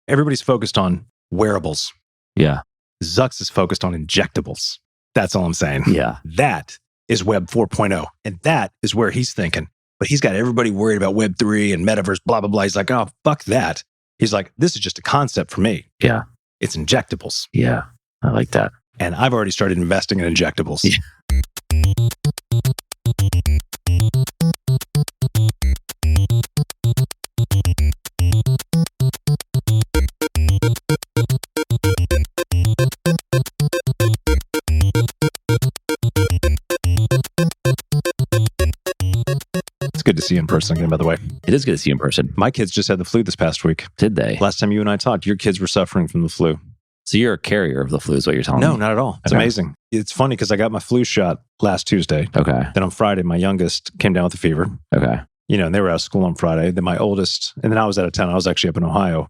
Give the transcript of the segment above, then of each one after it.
Everybody's focused on wearables. Yeah. Zucks is focused on injectables. That's all I'm saying. Yeah. That is Web 4.0. And that is where he's thinking. But he's got everybody worried about Web 3 and Metaverse, blah, blah, blah. He's like, oh, fuck that. He's like, this is just a concept for me. Yeah. It's injectables. Yeah. I like that. And I've already started investing in injectables. Yeah. It's good to see you in person again, by the way. It is good to see you in person. My kids just had the flu this past week. Did they? Last time you and I talked, your kids were suffering from the flu. So you're a carrier of the flu is what you're telling me? No, not at all. It's amazing. It's funny because I got my flu shot last Tuesday. Okay. Then on Friday, my youngest came down with a fever. Okay. You know, and they were out of school on Friday. Then my oldest, and then I was out of town. I was actually up in Ohio.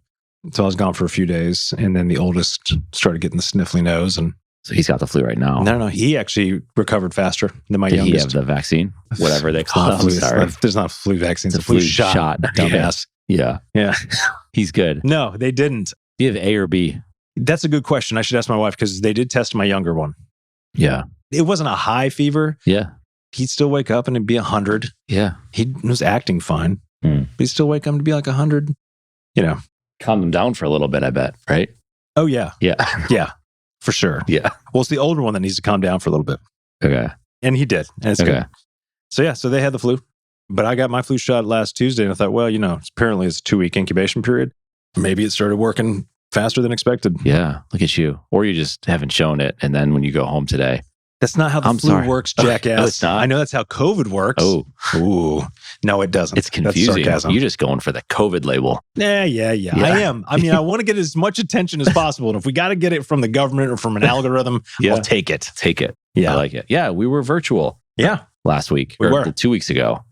So I was gone for a few days. And then the oldest started getting the sniffly nose. And So he's got the flu right now. no, he actually recovered faster than my Did youngest. he have the vaccine? Whatever they call it. I'm sorry. There's not a flu vaccine. It's It's a flu shot. Dumbass. Yeah. Yeah. He's good. No, they didn't. Do you have A or B? That's a good question. I should ask my wife because they did test my younger one. Yeah. It wasn't a high fever. Yeah. He'd still wake up and it'd be 100. Yeah. He was acting fine. But he'd still wake up and be like 100. You know. Calm them down for a little bit, I bet, right? Oh, yeah. Yeah. Yeah, for sure. Yeah. Well, it's the older one that needs to calm down for a little bit. Okay. And he did. And it's good. So, yeah, so they had the flu. But I got my flu shot last Tuesday and I thought, well, you know, apparently it's a 2-week incubation period. Maybe it started working faster than expected. Yeah. Look at you. Or you just haven't shown it. And then when you go home today. That's not how the flu works, jackass. No, it's not. I know that's how COVID works. Oh. Ooh. No, it doesn't. It's confusing. That's sarcasm. You're just going for the COVID label. Yeah. I am. I mean, I want to get as much attention as possible. And if we got to get it from the government or from an algorithm, I'll take it. Take it. Yeah. I like it. Yeah. We were virtual. Yeah. Last week. We were. 2 weeks ago.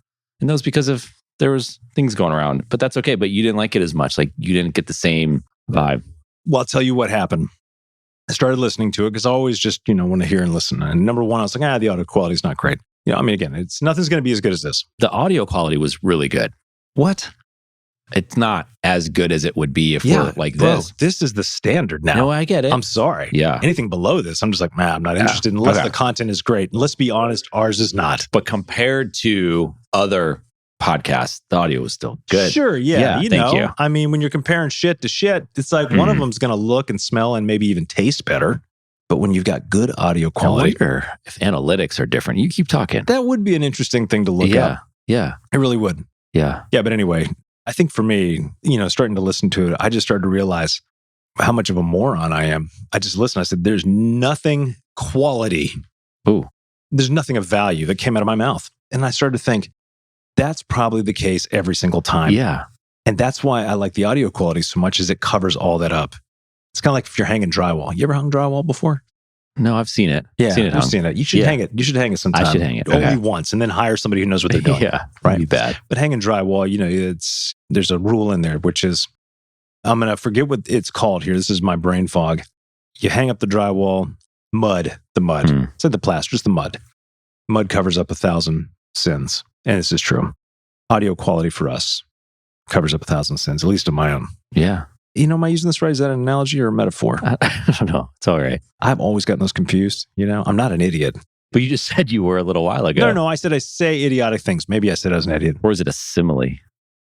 And that was because of there was things going around. But that's okay. But you didn't like it as much. Like you didn't get the same vibe. Well, I'll tell you what happened. I started listening to it because I always just, want to hear and listen. And number one, I was like, the audio quality is not great. I mean, again, nothing's going to be as good as this. The audio quality was really good. What? It's not as good as it would be if we're like this. Bro, this is the standard now. No, I get it. I'm sorry. Yeah. Anything below this, I'm just like, I'm not interested unless the content is great. And let's be honest, ours is not. But compared to other podcasts, the audio was still good. Sure, yeah. Thank you. I mean, when you're comparing shit to shit, it's like one of them's going to look and smell and maybe even taste better. But when you've got good audio quality. I wonder if analytics are different. You keep talking. That would be an interesting thing to look up. Yeah. It really would. Yeah. Yeah, but anyway, I think for me, starting to listen to it, I just started to realize how much of a moron I am. I just listened. I said, there's nothing quality. Ooh. There's nothing of value that came out of my mouth. And I started to think, that's probably the case every single time. Yeah. And that's why I like the audio quality so much, is it covers all that up. It's kind of like if you're hanging drywall. You ever hung drywall before? No, I've seen it. Yeah, I've seen it. You should hang it. You should hang it sometime. I should hang it. Only once, and then hire somebody who knows what they're doing. Yeah, right. Be bad. But hanging drywall, there's a rule in there, which is, I'm going to forget what it's called here. This is my brain fog. You hang up the drywall, the mud. It's like the plaster, just the mud. Mud covers up 1,000 sins. And this is true. Audio quality for us covers up 1,000 sins, at least of my own. Yeah. Am I using this right? Is that an analogy or a metaphor? I don't know. It's all right. I've always gotten those confused. I'm not an idiot. But you just said you were a little while ago. No. I said I say idiotic things. Maybe I said I was an idiot. Or is it a simile?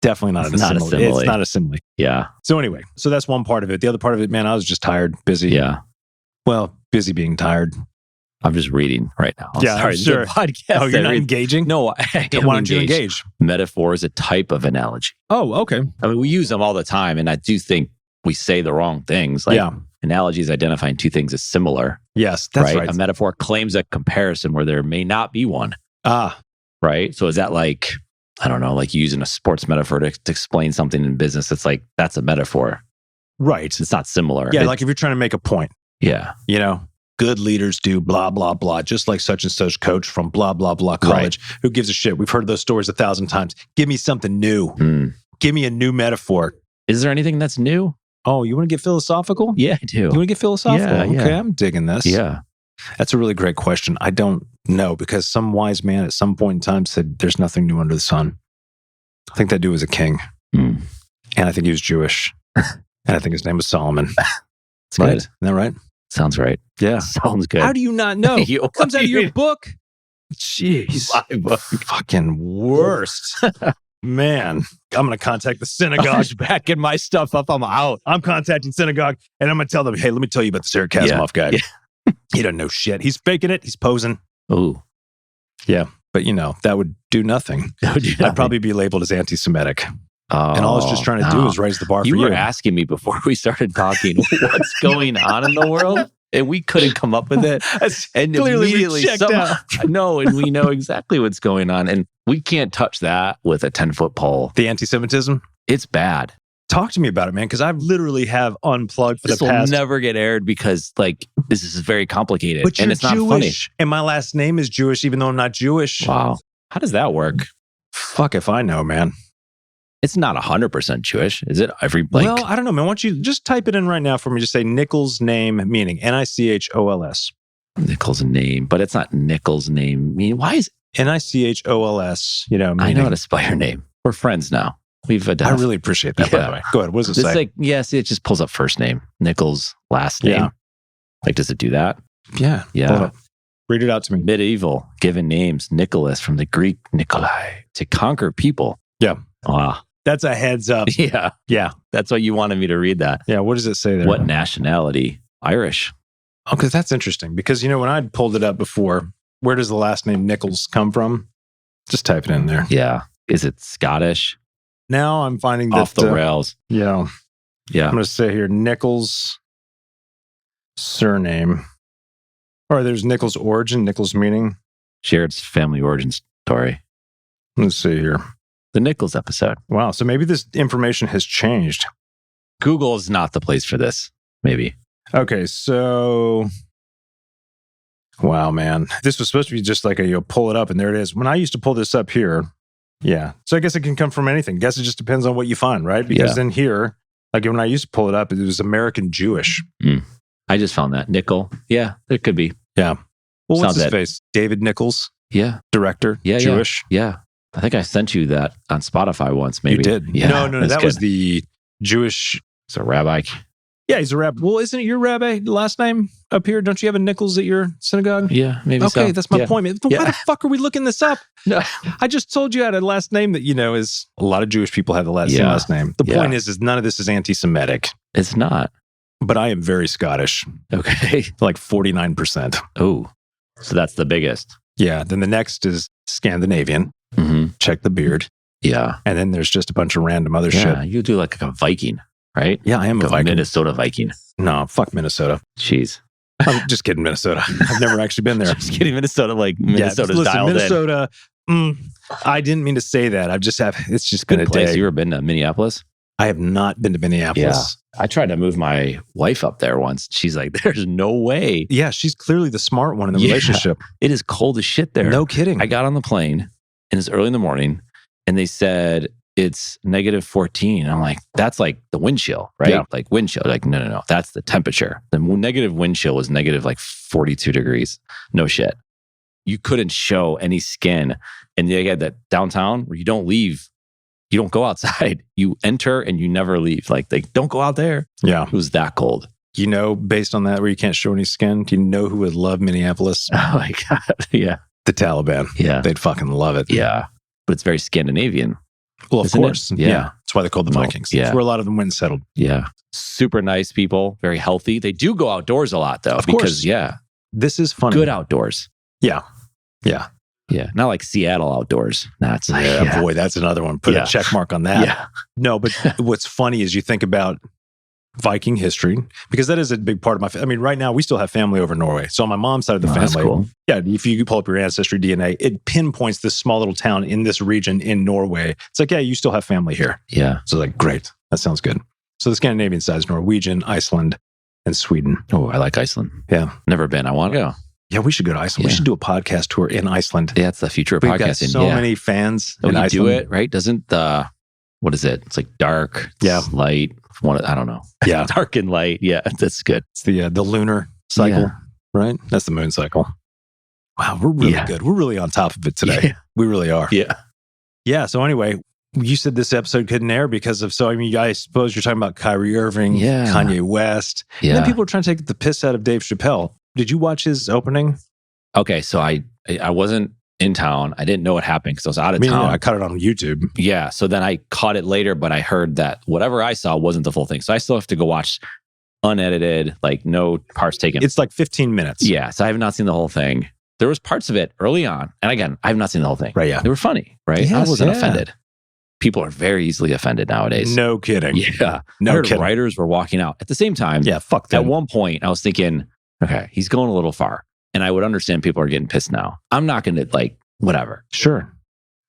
Definitely not a simile. It's not a simile. Yeah. So anyway, that's one part of it. The other part of it, man, I was just tired, busy. Yeah. Well, busy being tired. I'm just reading right now. Sorry, sure. Podcast. Oh, you're not engaging? No, why don't you engage? Metaphor is a type of analogy. Oh, okay. I mean, we use them all the time, and I do think we say the wrong things. Like analogies identifying two things as similar. Yes, that's right. A metaphor claims a comparison where there may not be one. Right? So is that like, I don't know, like using a sports metaphor to explain something in business? It's like, that's a metaphor. Right. It's not similar. Yeah, like if you're trying to make a point. Yeah. Good leaders do blah, blah, blah, just like such and such coach from blah, blah, blah college. Right. Who gives a shit? We've heard those stories 1,000 times. Give me something new. Give me a new metaphor. Is there anything that's new? Oh, you want to get philosophical? Yeah, I do. You want to get philosophical? Yeah, okay, I'm digging this. Yeah. That's a really great question. I don't know, because some wise man at some point in time said there's nothing new under the sun. I think that dude was a king. And I think he was Jewish. And I think his name was Solomon. It's Right? good. Isn't that right? Sounds right. Yeah. Sounds good. How do you not know? You- Comes out of your book. Jeez. My book. Fucking worst. Man, I'm going to contact the synagogue. Backing my stuff up. I'm out. I'm contacting synagogue and I'm going to tell them, hey, let me tell you about this Eric Kazimoff guy. Yeah. He doesn't know shit. He's faking it. He's posing. Ooh. Yeah. But, that would do nothing. I'd probably be labeled as anti-Semitic. And all I was just trying to do is raise the bar for you. You were asking me before we started talking what's going on in the world, and we couldn't come up with it. And Clearly immediately, we checked out. No, and we know exactly what's going on, and we can't touch that with a 10-foot pole. The anti-Semitism? It's bad. Talk to me about it, man, because I literally have unplugged for This the will past. never get aired because, this is very complicated, But and you're it's not Jewish, and my last name is Jewish, even though I'm not Jewish. funny. Wow, how does that work? Fuck if I know, man. It's not 100% Jewish, is it? Well, I don't know, man. Why don't you just type it in right now for me? Just say Nichols' name, meaning Nichols. Nichols' name, but it's not Nichols' name. I mean, why is Nichols? Meaning. I know how to spell your name. We're friends now. We've I really appreciate that, by the way. Go ahead. What does it say? See, it just pulls up first name, Nichols' last name. Yeah. Does it do that? Yeah. Yeah. Hold up. Read it out to me. Medieval, given names, Nicholas from the Greek Nikolai, to conquer people. Yeah. Wow. That's a heads up. Yeah. Yeah. That's why you wanted me to read that. Yeah. What does it say there? What nationality? Irish. Oh, because that's interesting. Because, when I pulled it up before, where does the last name Nichols come from? Just type it in there. Yeah. Is it Scottish? Now I'm finding that. Off the rails. Yeah. I'm Yeah. going to say here, Nichols' surname. Or there's Nichols' origin, Nichols' meaning. Shared family origin story. Let's see here. The Nichols episode. Wow. So maybe this information has changed. Google is not the place for this. Maybe. Okay. So, wow, man. This was supposed to be just like pull it up and there it is. When I used to pull this up here, yeah. So I guess it can come from anything. Guess it just depends on what you find, right? Because then here, like when I used to pull it up, it was American Jewish. I just found that. Nickel. Yeah, there could be. Yeah. Well, what's Sounds his face? David Nichols, Yeah. director, Yeah. Jewish. Yeah. I think I sent you that on Spotify once, maybe. You did. Yeah. No. that's That good. was the Jewish. It's a rabbi. Yeah, he's a rabbi. Well, isn't it your rabbi last name up here? Don't you have a Nichols at your synagogue? Yeah, maybe so. Okay, that's my point. Man. Why the fuck are we looking this up? No. I just told you I had a last name that, is a lot of Jewish people have the same last name. The point is none of this is anti-Semitic. It's not. But I am very Scottish. Okay. Like 49%. Oh, so that's the biggest. Yeah. Then the next is Scandinavian. Mm-hmm. Check the beard. Yeah. And then there's just a bunch of random other Yeah, shit. you do like a Viking, right? Yeah, I am a Viking. Minnesota Viking. No, fuck Minnesota. Jeez. I'm just kidding, Minnesota. I've never actually been there. Just kidding. Minnesota's dialed Minnesota, I didn't mean to say that. It's just been Good a place. day. You ever been to Minneapolis? I have not been to Minneapolis. I tried to move my wife up there once. She's like, there's no way. Yeah, she's clearly the smart one in the relationship. It is cold as shit there. No kidding. I got on the plane and it's early in the morning and they said it's -14. I'm like, that's like the wind chill, right? Yeah. Like wind chill. Like, no. That's the temperature. The negative wind chill was negative like 42 degrees. No shit. You couldn't show any skin. And they had that downtown where you don't leave. You don't go outside. You enter and you never leave. Like, they don't go out there. Yeah. It was that cold. Based on that, where you can't show any skin, do you know who would love Minneapolis? Oh my God. Yeah. The Taliban. Yeah. They'd fucking love it. Yeah. But it's very Scandinavian. Well, of Isn't it? course. Yeah. That's why they're called the Vikings. Yeah. That's where a lot of them went and settled. Yeah. Super nice people. Very healthy. They do go outdoors a lot though. Of because, course. This is funny. Good outdoors. Yeah. Yeah. Yeah. Not like Seattle outdoors. That's like, boy, that's another one. Put a check mark on that. Yeah. No, but what's funny is you think about Viking history, because that is a big part of right now we still have family over in Norway. So on my mom's side of the family, that's cool. Yeah, if you pull up your ancestry DNA, it pinpoints this small little town in this region in Norway. It's like, yeah, you still have family here. Yeah. So like, great. That sounds good. So the Scandinavian side is Norwegian, Iceland, and Sweden. Oh, I like Iceland. Yeah. Never been. I want to go. Yeah, we should go to Iceland. Yeah. We should do a podcast tour in Iceland. Yeah, it's the future of We've got podcasting. so many fans in you Iceland. do it, right? Doesn't what is it? It's like dark, it's light. I don't know. Yeah. Dark and light. Yeah, that's good. It's the lunar cycle, right? That's the moon cycle. Wow, we're really good. We're really on top of it today. Yeah. We really are. Yeah. Yeah. So anyway, you said this episode couldn't air because of, so I mean, I suppose you're talking about Kyrie Irving, Kanye West. Yeah. And then people are trying to take the piss out of Dave Chappelle. Did you watch his opening? Okay, so I wasn't in town. I didn't know what happened because I was out of town. I caught it on YouTube. Yeah, so then I caught it later, but I heard that whatever I saw wasn't the full thing. So I still have to go watch unedited, like no parts taken. It's like 15 minutes. Yeah, so I have not seen the whole thing. There was parts of it early on. And again, I have not seen the whole thing. Right, yeah. They were funny, right? Yes, I wasn't offended. People are very easily offended nowadays. No kidding. Yeah. No I heard kidding. writers were walking out. At the same time, Yeah, fuck them. at one point, I was thinking, okay, he's going a little far. And I would understand people are getting pissed now. I'm not going to like, whatever. Sure.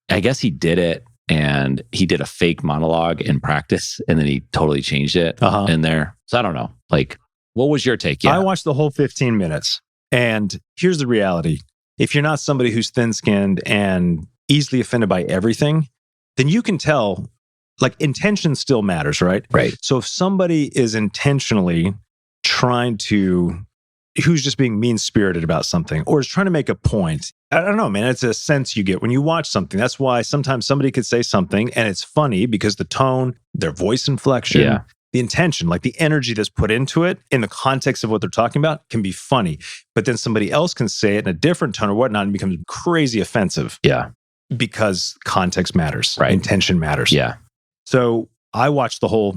I guess he did it and he did a fake monologue in practice and then he totally changed it in there. So I don't know. Like, what was your take? Yeah. I watched the whole 15 minutes. And here's the reality. If you're not somebody who's thin-skinned and easily offended by everything, then you can tell, like, intention still matters, right? Right. So if somebody is intentionally trying to, who's just being mean-spirited about something or is trying to make a point, I don't know, man, it's a sense you get when you watch something. That's why sometimes somebody could say something and it's funny because the tone, their voice inflection, the intention, like the energy that's put into it in the context of what they're talking about can be funny. But then somebody else can say it in a different tone or whatnot and becomes crazy offensive. Yeah. Because context matters. Right. Intention matters. Yeah. So I watched the whole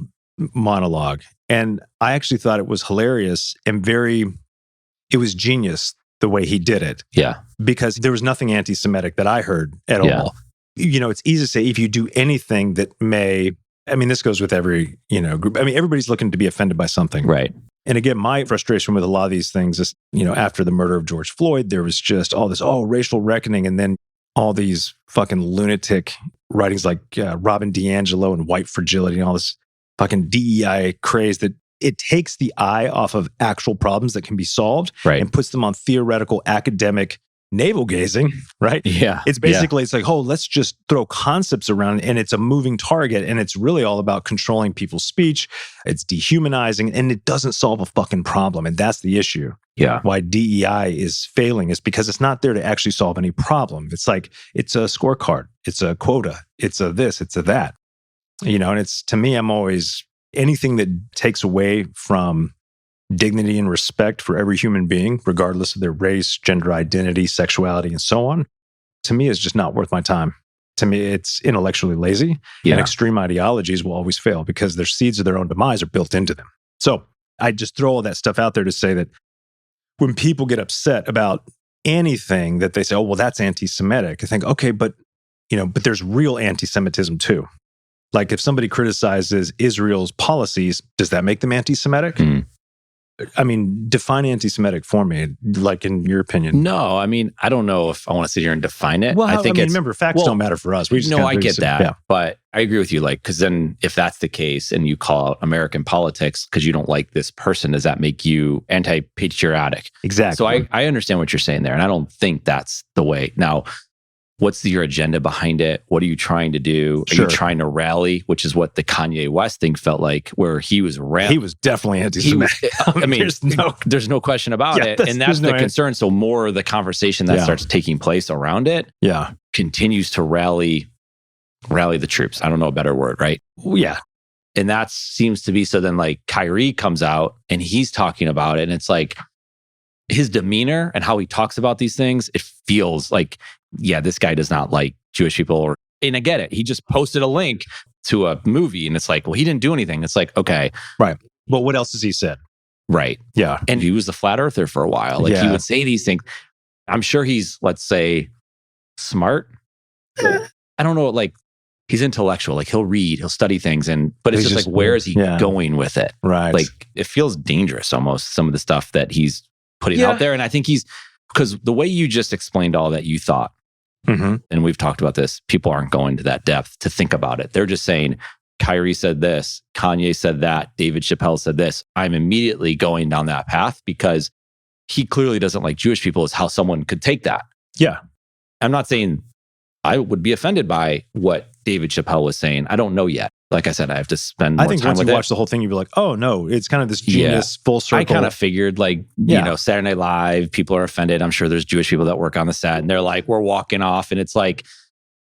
monologue and I actually thought it was hilarious and it was genius the way he did it. Yeah. Because there was nothing anti-Semitic that I heard at all. You know, it's easy to say if you do anything that may, I mean, this goes with every, group. I mean, everybody's looking to be offended by something. Right. And again, my frustration with a lot of these things is, after the murder of George Floyd, there was just all this, racial reckoning. And then all these fucking lunatic writings like Robin DiAngelo and white fragility and all this fucking DEI craze that it takes the eye off of actual problems that can be solved and puts them on theoretical academic navel gazing, right? Yeah. It's basically, it's like, let's just throw concepts around and it's a moving target and it's really all about controlling people's speech. It's dehumanizing and it doesn't solve a fucking problem. And that's the issue. Yeah. Why DEI is failing is because it's not there to actually solve any problem. It's like, it's a scorecard. It's a quota. It's a this, it's a that. And it's, to me, I'm always, anything that takes away from dignity and respect for every human being, regardless of their race, gender identity, sexuality, and so on, to me is just not worth my time. To me, it's intellectually lazy and extreme ideologies will always fail because their seeds of their own demise are built into them. So I just throw all that stuff out there to say that when people get upset about anything that they say, that's anti-Semitic, I think, okay, but there's real anti-Semitism too. Like if somebody criticizes Israel's policies, does that make them anti-Semitic? Mm. I mean, define anti-Semitic for me, like in your opinion. No, I mean, I don't know if I want to sit here and define it. Well, I think remember, facts don't matter for us. We just I get that. But I agree with you. Like, because then if that's the case and you call out American politics because you don't like this person, does that make you anti-patriotic? Exactly. So I understand what you're saying there. And I don't think that's the way. Now, what's your agenda behind it? What are you trying to do? Are you trying to rally? Which is what the Kanye West thing felt like, where he was rallying. He was definitely anti-Semitic. I mean, there's no question about it. And that's the concern. So more the conversation that starts taking place around it continues to rally the troops. I don't know a better word, right? Yeah. And that seems to be, so then like Kyrie comes out and he's talking about it. And it's like his demeanor and how he talks about these things, it feels like, this guy does not like Jewish people. And I get it. He just posted a link to a movie and it's like, he didn't do anything. It's like, okay. Right. Well, what else has he said? Right. Yeah. And he was the flat earther for a while. Like he would say these things. I'm sure he's, let's say, smart. I don't know, like he's intellectual. Like he'll read, he'll study things. But it's just like, where is he going with it? Right. Like it feels dangerous almost, some of the stuff that he's putting out there. And I think because the way you just explained all that, you thought, and we've talked about this, people aren't going to that depth to think about it. They're just saying, Kyrie said this, Kanye said that, David Chappelle said this. I'm immediately going down that path because he clearly doesn't like Jewish people, is how someone could take that. Yeah. I'm not saying I would be offended by what David Chappelle was saying. I don't know yet. Like I said, I have to spend more time with it. I think once you watch the whole thing, you'd be like, oh no, it's kind of this genius full circle. I kind of figured Saturday Night Live, people are offended. I'm sure there's Jewish people that work on the set and they're like, we're walking off. And it's like,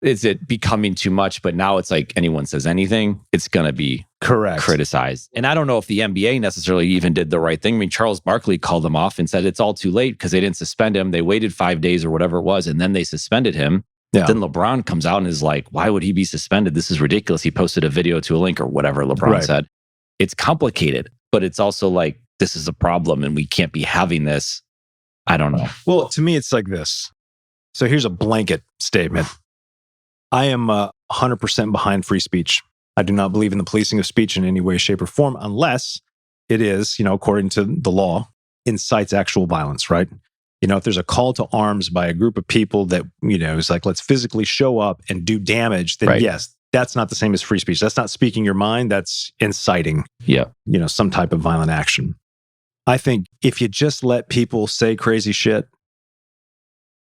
is it becoming too much? But now it's like anyone says anything, it's going to be criticized. And I don't know if the NBA necessarily even did the right thing. I mean, Charles Barkley called them off and said it's all too late because they didn't suspend him. They waited 5 days or whatever it was, and then they suspended him. Yeah. Then LeBron comes out and is like, why would he be suspended? This is ridiculous. He posted a video to a link or whatever LeBron said. It's complicated, but it's also like, this is a problem and we can't be having this. I don't know. Well, to me, it's like this. So here's a blanket statement. I am 100% behind free speech. I do not believe in the policing of speech in any way, shape, or form, unless it is, according to the law, incites actual violence, right? If there's a call to arms by a group of people that, is like, let's physically show up and do damage, then yes, that's not the same as free speech. That's not speaking your mind. That's inciting, some type of violent action. I think if you just let people say crazy shit,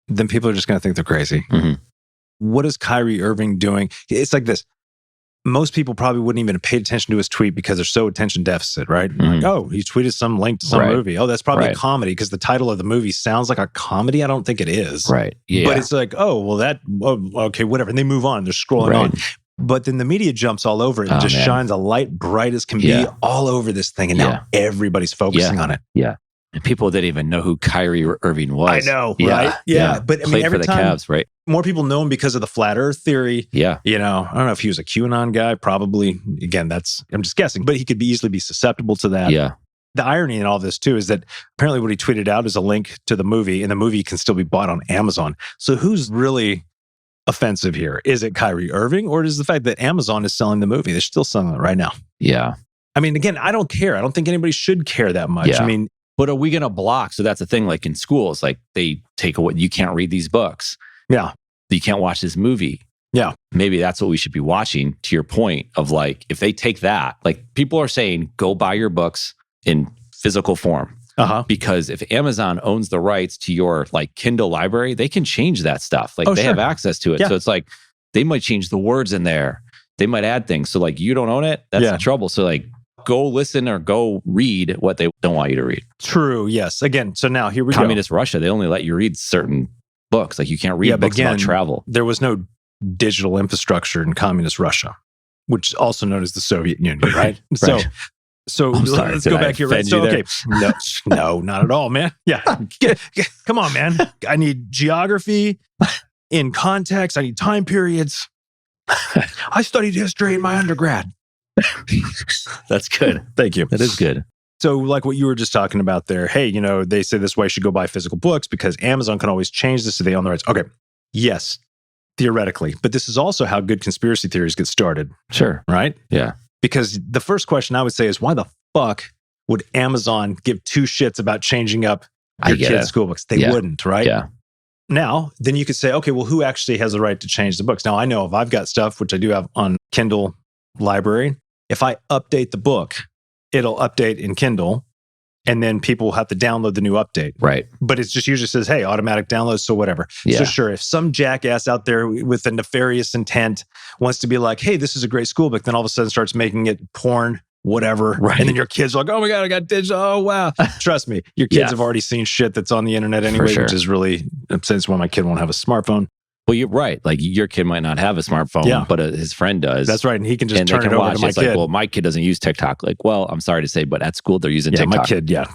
then people are just going to think they're crazy. Mm-hmm. What is Kyrie Irving doing? It's like this. Most people probably wouldn't even have paid attention to his tweet because they're so attention deficit, right? Mm-hmm. Like, oh, he tweeted some link to some movie. Oh, that's probably a comedy because the title of the movie sounds like a comedy. I don't think it is. Right. Yeah. But it's like, oh, well, okay, whatever. And they move on. They're scrolling on. But then the media jumps all over it and just shines a light bright as can be all over this thing. And now everybody's focusing on it. Yeah. And people didn't even know who Kyrie Irving was. I know, right? Yeah. But I mean, every time Cavs, right? More people know him because of the flat earth theory. Yeah. I don't know if he was a QAnon guy, probably. Again, I'm just guessing, but he could easily be susceptible to that. Yeah. The irony in all this too is that apparently what he tweeted out is a link to the movie, and the movie can still be bought on Amazon. So who's really offensive here? Is it Kyrie Irving, or is the fact that Amazon is selling the movie? They're still selling it right now. Yeah. I mean, again, I don't care. I don't think anybody should care that much. Yeah. I mean, but are we going to block? So that's the thing, like in schools, like they take away, you can't read these books. Yeah. You can't watch this movie. Yeah. Maybe that's what we should be watching, to your point of like, if they take that, like people are saying, go buy your books in physical form. Because if Amazon owns the rights to your like Kindle library, they can change that stuff. Like they have access to it. Yeah. So it's like, they might change the words in there. They might add things. So like, you don't own it. That's the trouble. So like, go listen or go read what they don't want you to read. True. Yes. Again, so now here we go. Communist Russia, they only let you read certain books. Like you can't read books about travel. There was no digital infrastructure in communist Russia, which is also known as the Soviet Union, right? So let's go back here. So, okay. No, not at all, man. Yeah. Come on, man. I need geography in context. I need time periods. I studied history in my undergrad. That's good. Thank you. That is good. So like what you were just talking about there, hey, they say this way you should go buy physical books because Amazon can always change this so they own the rights. Okay. Yes, theoretically. But this is also how good conspiracy theories get started. Sure. Right? Yeah. Because the first question I would say is, why the fuck would Amazon give two shits about changing up your kids' school books? They wouldn't, right? Yeah. Now, then you could say, okay, well, who actually has the right to change the books? Now, I know if I've got stuff, which I do have on Kindle library, if I update the book, it'll update in Kindle, and then people will have to download the new update. Right. But it just usually says, hey, automatic download, so whatever. Yeah. So sure, if some jackass out there with a nefarious intent wants to be like, hey, this is a great school book, then all of a sudden starts making it porn, whatever. Right. And then your kids are like, oh my God, I got digital. Oh, wow. Trust me, your kids have already seen shit that's on the internet anyway, which is really, since when my kid won't have a smartphone. Well, you're right. Like your kid might not have a smartphone, but his friend does. That's right. And he can just turn it over to my kid. Like, well, my kid doesn't use TikTok. Like, well, I'm sorry to say, but at school they're using TikTok. My kid, yeah.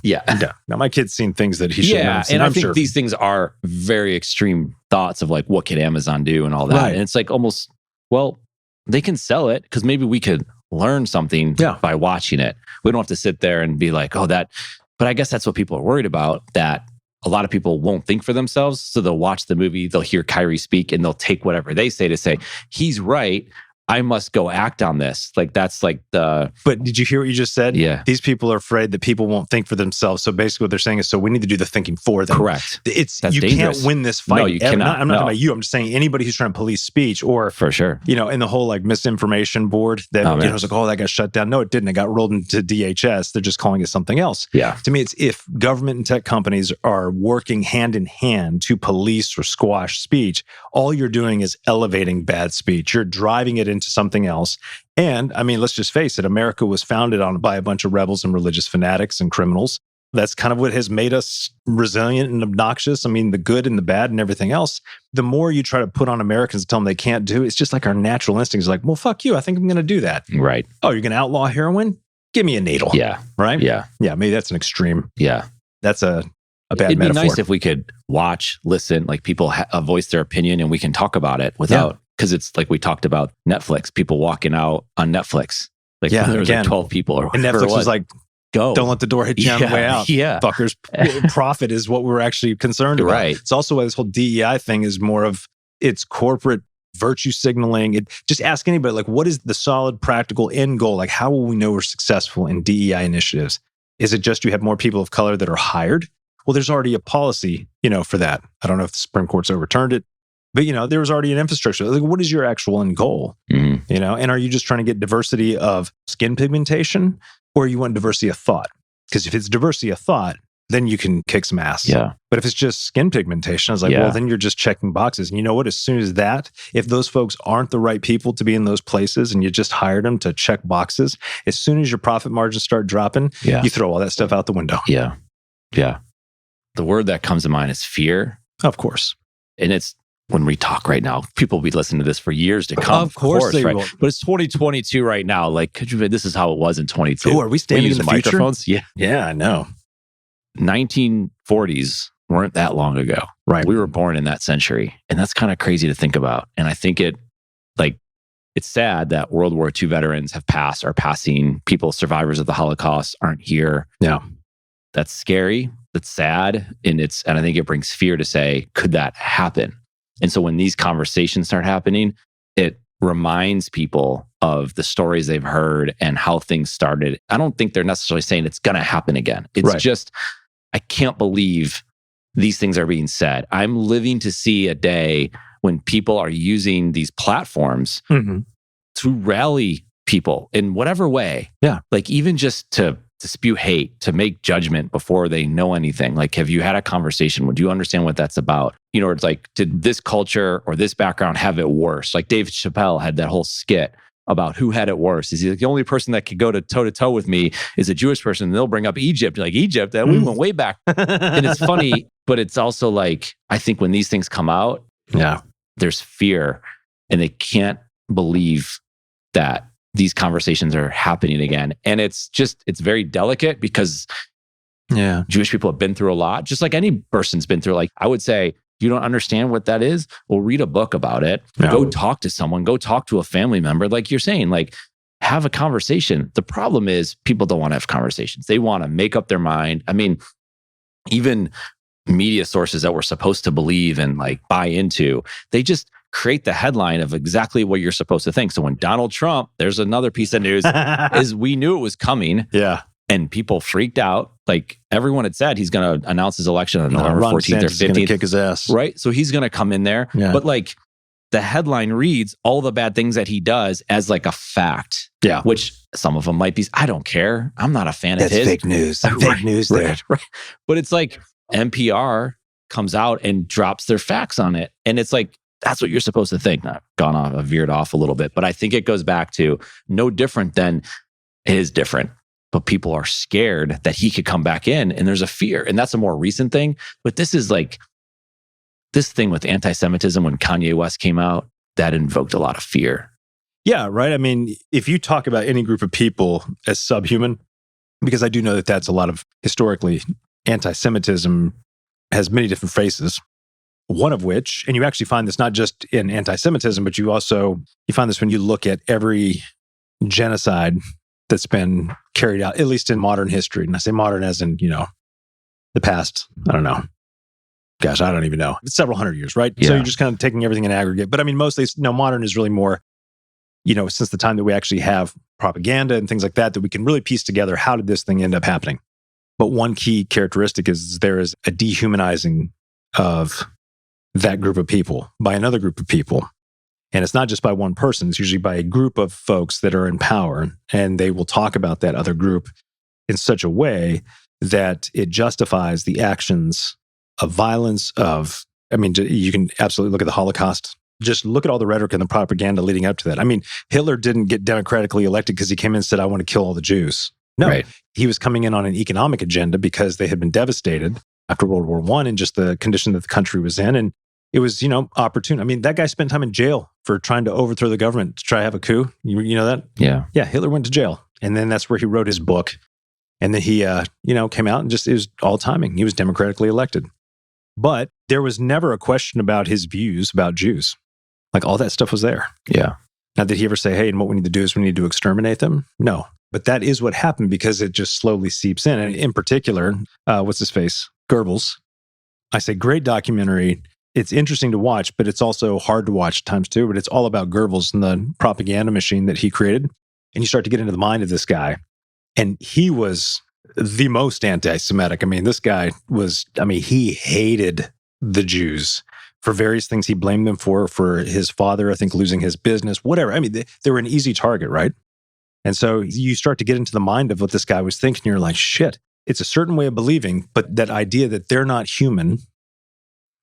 Now my kid's seen things that he shouldn't have seen. And I think these things are very extreme thoughts of like, what can Amazon do and all that. Right. And it's like almost, well, they can sell it because maybe we could learn something by watching it. We don't have to sit there and be like, oh, that. But I guess that's what people are worried about, that a lot of people won't think for themselves. So they'll watch the movie, they'll hear Kyrie speak, and they'll take whatever they say to say, he's right. I must go act on this. Like that's like the... But did you hear what you just said? Yeah. These people are afraid that people won't think for themselves. So basically what they're saying is, so we need to do the thinking for them. Correct. That's dangerous. Can't win this fight. No, you cannot. I'm not talking about you. I'm just saying anybody who's trying to police speech or... For sure. In the whole like misinformation board that it was like, oh, that got shut down. No, it didn't. It got rolled into DHS. They're just calling it something else. Yeah. To me, it's if government and tech companies are working hand in hand to police or squash speech, all you're doing is elevating bad speech. You're driving it into something else. And I mean, let's just face it, America was founded by a bunch of rebels and religious fanatics and criminals. That's kind of what has made us resilient and obnoxious. I mean, the good and the bad and everything else. The more you try to put on Americans and tell them they can't do, it's just like our natural instinct is like, well, fuck you. I think I'm going to do that. Right. Oh, you're going to outlaw heroin? Give me a needle. Yeah. Right? Yeah. Yeah. Maybe that's an extreme. Yeah. That's a bad It'd metaphor. be nice if we could watch, listen, like people voice their opinion and we can talk about it without, because it's like we talked about Netflix, people walking out on Netflix. Like there was like 12 people or and Netflix was like, go. Don't let the door hit you on the way out. Yeah. Fuckers. Profit is what we're actually concerned about. Right. It's also why this whole DEI thing is more of it's corporate virtue signaling. Just ask anybody, like, what is the solid practical end goal? Like, how will we know we're successful in DEI initiatives? Is it just you have more people of color that are hired? Well, there's already a policy, for that. I don't know if the Supreme Court's overturned it, but, there was already an infrastructure. Like, what is your actual end goal? Mm-hmm. And are you just trying to get diversity of skin pigmentation? Or you want diversity of thought? Because if it's diversity of thought, then you can kick some ass. Yeah. But if it's just skin pigmentation, I was like, well, then you're just checking boxes. And you know what? As soon as if those folks aren't the right people to be in those places and you just hired them to check boxes, as soon as your profit margins start dropping, you throw all that stuff out the window. Yeah. Yeah. The word that comes to mind is fear. Of course. And it's, when we talk right now, people will be listening to this for years to come. Of course they will. But it's 2022 right now. Like, this is how it was in 22. Oh, are we standing in the microphones? Future? Yeah, I know. 1940s weren't that long ago. Right. We were born in that century. And that's kind of crazy to think about. And I think it's sad that World War II veterans are passing. People, survivors of the Holocaust, aren't here. Yeah. That's scary. That's sad. And I think it brings fear to say, could that happen? And so when these conversations start happening, it reminds people of the stories they've heard and how things started. I don't think they're necessarily saying it's going to happen again. It's just, I can't believe these things are being said. I'm living to see a day when people are using these platforms to rally people in whatever way. Yeah. Like even just to spew hate, to make judgment before they know anything. Like, have you had a conversation? Do you understand what that's about? It's like, did this culture or this background have it worse? Like Dave Chappelle had that whole skit about who had it worse. Is he like, the only person that could go to toe with me is a Jewish person? And they'll bring up Egypt. Like Egypt, we went way back. And it's funny, but it's also like, I think when these things come out, there's fear and they can't believe that these conversations are happening again. And it's very delicate because Jewish people have been through a lot, just like any person's been through. Like I would say, you don't understand what that is? Well, read a book about it. Go talk to someone. Go talk to a family member. Like you're saying, like have a conversation. The problem is people don't want to have conversations. They want to make up their mind. I mean, even media sources that we're supposed to believe and like buy into, they just create the headline of exactly what you're supposed to think. So when Donald Trump, there's another piece of news, is we knew it was coming. Yeah. And people freaked out. Like everyone had said, he's going to announce his election on November 14th or 15th. Going to kick his ass. Right? So he's going to come in there. Yeah. But like the headline reads all the bad things that he does as like a fact. Yeah. Which some of them might be, I don't care. I'm not a fan of his. That's fake news. Fake news there. Right. But it's like NPR comes out and drops their facts on it. And it's like, that's what you're supposed to think. Not gone off, I veered off a little bit, but I think it goes back to no different than it is different. But people are scared that he could come back in and there's a fear. And that's a more recent thing. But this is like this thing with anti-Semitism when Kanye West came out, that invoked a lot of fear. Yeah, right. I mean, if you talk about any group of people as subhuman, because I do know that that's a lot of historically anti-Semitism has many different faces. One of which, and you actually find this not just in anti-Semitism, but you find this when you look at every genocide that's been carried out, at least in modern history. And I say modern as in, the past, I don't know. Gosh, I don't even know. It's several hundred years, right? Yeah. So you're just kind of taking everything in aggregate. But I mean, mostly, modern is really more, since the time that we actually have propaganda and things like that we can really piece together, how did this thing end up happening? But one key characteristic is there is a dehumanizing of that group of people by another group of people. And it's not just by one person, it's usually by a group of folks that are in power. And they will talk about that other group in such a way that it justifies the actions of violence you can absolutely look at the Holocaust. Just look at all the rhetoric and the propaganda leading up to that. I mean, Hitler didn't get democratically elected because he came in and said, I want to kill all the Jews. No, Right. he was coming in on an economic agenda because they had been devastated after World War I and just the condition that the country was in. And it was, opportune. I mean, that guy spent time in jail for trying to overthrow the government, to try to have a coup. You know that? Yeah. Yeah, Hitler went to jail. And then that's where he wrote his book. And then he, came out and just, it was all timing. He was democratically elected. But there was never a question about his views about Jews. Like all that stuff was there. Yeah. Now, did he ever say, hey, and what we need to do is we need to exterminate them? No. But that is what happened because it just slowly seeps in. And in particular, what's his face? Goebbels. I say, great documentary. It's interesting to watch, but it's also hard to watch at times too. But it's all about Goebbels and the propaganda machine that he created. And you start to get into the mind of this guy. And he was the most anti-Semitic. I mean, this guy was, he hated the Jews for various things he blamed them for his father, I think, losing his business, whatever. I mean, they were an easy target, right? And so you start to get into the mind of what this guy was thinking. You're like, shit, it's a certain way of believing, but that idea that they're not human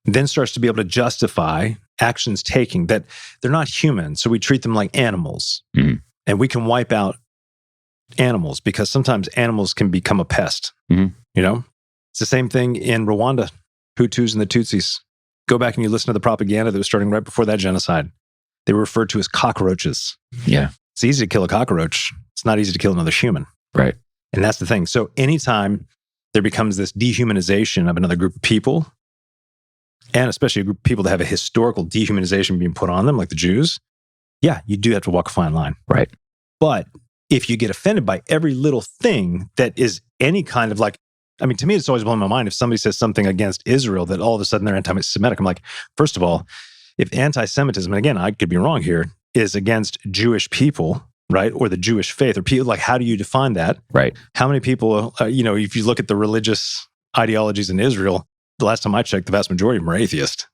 then starts to be able to justify actions taking, that they're not human. So we treat them like animals. Mm-hmm. And we can wipe out animals because sometimes animals can become a pest. Mm-hmm. It's the same thing in Rwanda, Hutus and the Tutsis. Go back and you listen to the propaganda that was starting right before that genocide. They were referred to as cockroaches. Yeah. It's easy to kill a cockroach. It's not easy to kill another human. Right. And that's the thing. So anytime there becomes this dehumanization of another group of people, and especially a group of people that have a historical dehumanization being put on them, like the Jews, yeah, you do have to walk a fine line. Right. But if you get offended by every little thing that is any kind of to me, it's always blown my mind if somebody says something against Israel that all of a sudden they're anti-Semitic. I'm like, first of all, if anti-Semitism, and again, I could be wrong here, is against Jewish people, right? Or the Jewish faith, or people, how do you define that? Right. How many people, if you look at the religious ideologies in Israel, the last time I checked, the vast majority of them are atheist.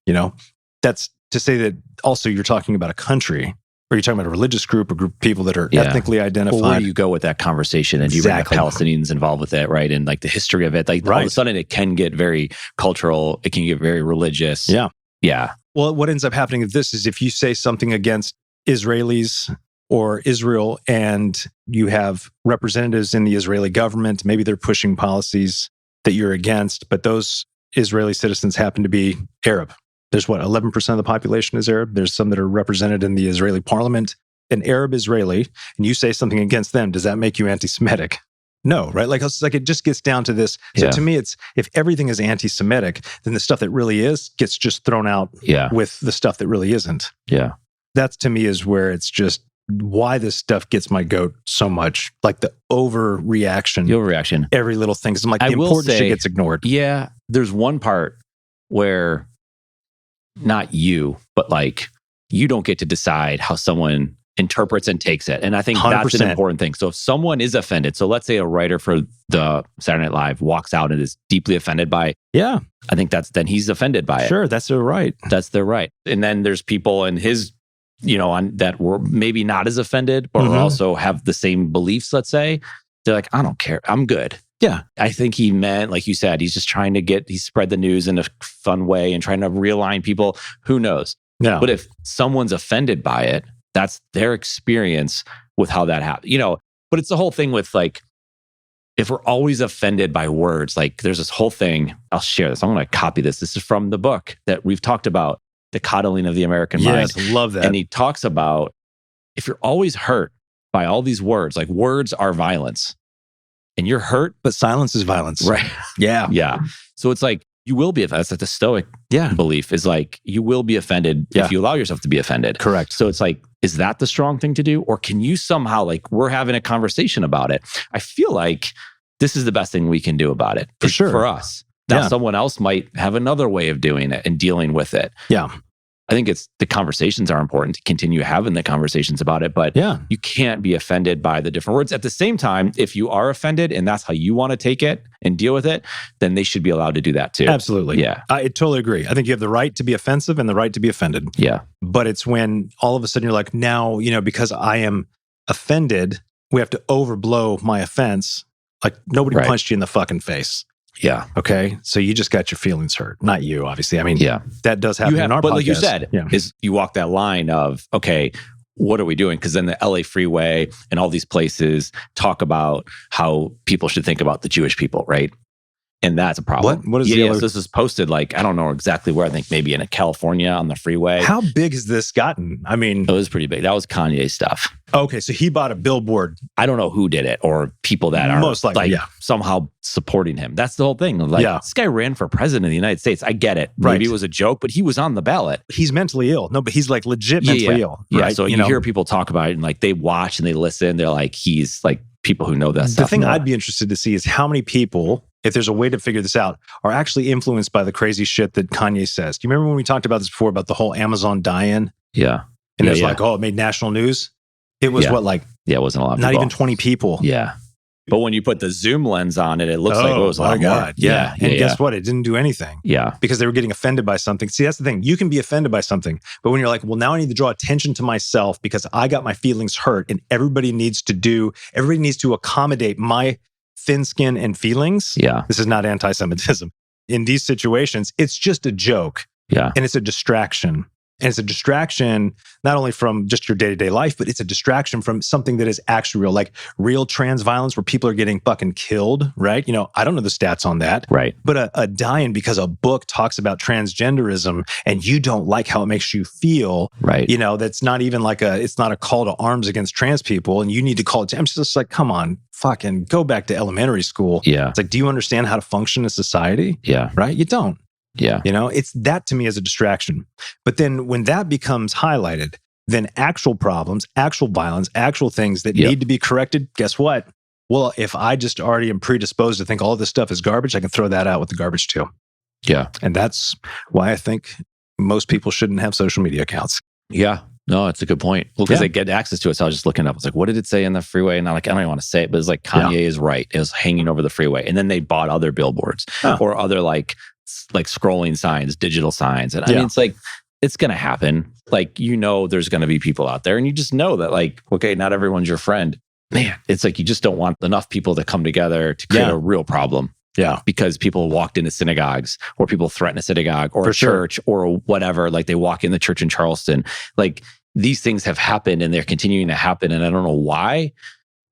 That's to say that also you're talking about a country, or you're talking about a religious group, a group of people that are ethnically identified. Well, where do you go with that conversation? And Exactly. you bring the Palestinians involved with it, right? And the history of it. All of a sudden it can get very cultural. It can get very religious. Yeah. Yeah. Well, what ends up happening with this is if you say something against Israelis or Israel and you have representatives in the Israeli government, maybe they're pushing policies that you're against, but those Israeli citizens happen to be Arab. There's 11% of the population is Arab. There's some that are represented in the Israeli parliament. An Arab Israeli, and you say something against them, does that make you anti-Semitic? No, right? It just gets down to this. So to me, it's if everything is anti-Semitic, then the stuff that really is gets just thrown out with the stuff that really isn't. Yeah. That's to me is where it's just why this stuff gets my goat so much. Like the overreaction. The overreaction. Every little thing. I'm like, the important shit gets ignored. Yeah. There's one part where not you, but you don't get to decide how someone interprets and takes it. And I think 100%. That's an important thing. So if someone is offended, so let's say a writer for the Saturday Night Live walks out and is deeply offended by, I think then he's offended by it. Sure, that's their right. That's their right. And then there's people in his, on that were maybe not as offended, but also have the same beliefs, let's say. They're like, I don't care. I'm good. Yeah. I think he meant, like you said, he's just trying to he spread the news in a fun way and trying to realign people. Who knows? Yeah. But if someone's offended by it, that's their experience with how that happened. But it's the whole thing with if we're always offended by words, there's this whole thing. I'll share this. I'm going to copy this. This is from the book that we've talked about, The Coddling of the American Mind. Yes, love that. And he talks about if you're always hurt by all these words, words are violence. And you're hurt. But silence is violence. Right. Yeah. Yeah. So it's you will be, that's the Stoic belief is you will be offended if you allow yourself to be offended. Correct. So it's is that the strong thing to do? Or can you somehow, we're having a conversation about it. I feel like this is the best thing we can do about it. For sure. For us. Now someone else might have another way of doing it and dealing with it. Yeah. I think the conversations are important to continue having the conversations about it, but you can't be offended by the different words. At the same time, if you are offended and that's how you want to take it and deal with it, then they should be allowed to do that too. Absolutely. Yeah. I totally agree. I think you have the right to be offensive and the right to be offended. Yeah. But it's when all of a sudden you're like, now, because I am offended, we have to overblow my offense. Nobody punched you in the fucking face. Yeah. Okay. So you just got your feelings hurt. Not you, obviously. I mean, that does happen in our podcast. But like you said, is you walk that line of, okay, what are we doing? Because then the LA freeway and all these places talk about how people should think about the Jewish people, right? And that's a problem. What is So this is posted like, I don't know exactly where, I think maybe in California on the freeway. How big has this gotten? I mean, it was pretty big. That was Kanye stuff. Okay, so he bought a billboard. I don't know who did it or people that are most likely, like somehow supporting him. That's the whole thing. Like this guy ran for president of the United States. I get it. Maybe it was a joke, but he was on the ballot. He's mentally ill. No, but he's like legit mentally ill. Right? Yeah. So you hear people talk about it and like they watch and they listen. They're like, he's like people who know that stuff. The thing I'd be interested to see is how many people, if there's a way to figure this out, are actually influenced by the crazy shit that Kanye says. Do you remember when we talked about this before about the whole Amazon die-in? Yeah. And it's like, it made national news. It was what, like, it wasn't a lot of not people. even 20 people. Yeah. But when you put the zoom lens on it, it looks like it was a lot more. Yeah. And guess what? It didn't do anything. Yeah. Because they were getting offended by something. See, that's the thing. You can be offended by something. But when you're like, well, now I need to draw attention to myself because I got my feelings hurt and everybody needs to accommodate my thin skin and feelings. Yeah. This is not anti-Semitism. In these situations, it's just a joke. Yeah. And it's a distraction. And it's a distraction not only from just your day-to-day life, but it's a distraction from something that is actually real, like real trans violence where people are getting fucking killed, right? I don't know the stats on that. Right. But a dying because a book talks about transgenderism and you don't like how it makes you feel, right? That's not even like it's not a call to arms against trans people and you need to call it. I'm just like, come on, fucking go back to elementary school. Yeah. It's like, do you understand how to function in society? Yeah. Right? You don't. Yeah. It's that to me as a distraction. But then when that becomes highlighted, then actual problems, actual violence, actual things that need to be corrected, guess what? Well, if I just already am predisposed to think all this stuff is garbage, I can throw that out with the garbage too. Yeah. And that's why I think most people shouldn't have social media accounts. Yeah. No, it's a good point. Well, because they get access to it. So I was just looking up. I was like, what did it say in the freeway? And I don't even want to say it, but it's like Kanye is right. It was hanging over the freeway. And then they bought other billboards or other like scrolling signs, digital signs. And I mean, it's like, it's going to happen. Like, there's going to be people out there and you just know that like, okay, not everyone's your friend. Man, it's like, you just don't want enough people to come together to create a real problem. Yeah. Because people walked into synagogues or people threaten a synagogue or a church or whatever. Like they walk in the church in Charleston. Like these things have happened and they're continuing to happen. And I don't know why,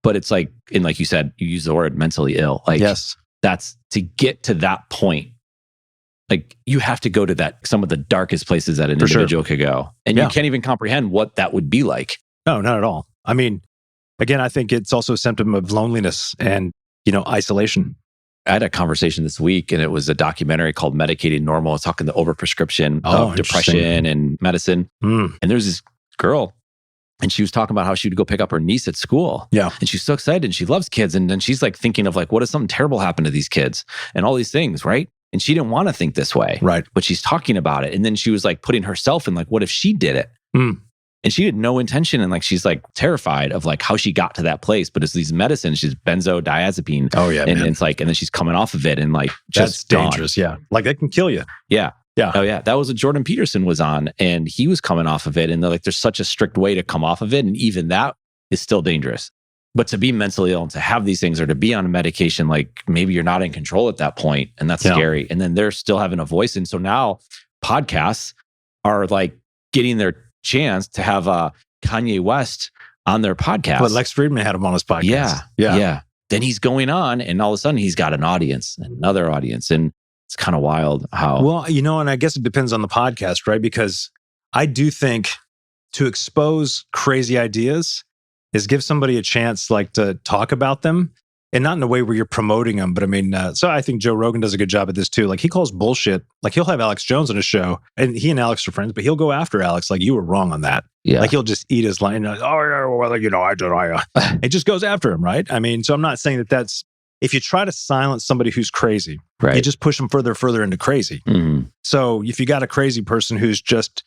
but it's like, and like you said, you use the word mentally ill. Like that's to get to that point. Like you have to go to some of the darkest places that an individual could go. And you can't even comprehend what that would be like. No, not at all. I mean, again, I think it's also a symptom of loneliness and, isolation. I had a conversation this week and it was a documentary called Medicating Normal. It's talking the overprescription of depression and medicine. And there's this girl and she was talking about how she would go pick up her niece at school. Yeah. And she's so excited and she loves kids. And then she's like thinking of like, what if something terrible happened to these kids and all these things, right? And she didn't want to think this way. Right. But she's talking about it. And then she was like putting herself in like, what if she did it? And she had no intention. And like, she's like terrified of like how she got to that place. But it's these medicines, she's benzodiazepine. Oh yeah. And it's like, and then she's coming off of it and like, just that's dangerous. gone. Yeah. Like that can kill you. Yeah. Yeah. Oh yeah. That was what Jordan Peterson was on and he was coming off of it. And they're like, there's such a strict way to come off of it. And even that is still dangerous. But to be mentally ill and to have these things or to be on a medication, like maybe you're not in control at that point and that's scary. And then they're still having a voice. And so now podcasts are like getting their chance to have Kanye West on their podcast. But Lex Friedman had him on his podcast. Yeah. Then he's going on and all of a sudden he's got an audience, another audience. And it's kind of wild how... Well, and I guess it depends on the podcast, right? Because I do think to expose crazy ideas is give somebody a chance like to talk about them and not in a way where you're promoting them. But I mean, so I think Joe Rogan does a good job at this too. Like he calls bullshit. Like he'll have Alex Jones on his show and he and Alex are friends, but he'll go after Alex. Like you were wrong on that. Yeah. Like he'll just eat his line. Oh yeah, well, I don't. It just goes after him. Right. I mean, so I'm not saying that's, if you try to silence somebody who's crazy, you just push them further into crazy. So if you got a crazy person who's just,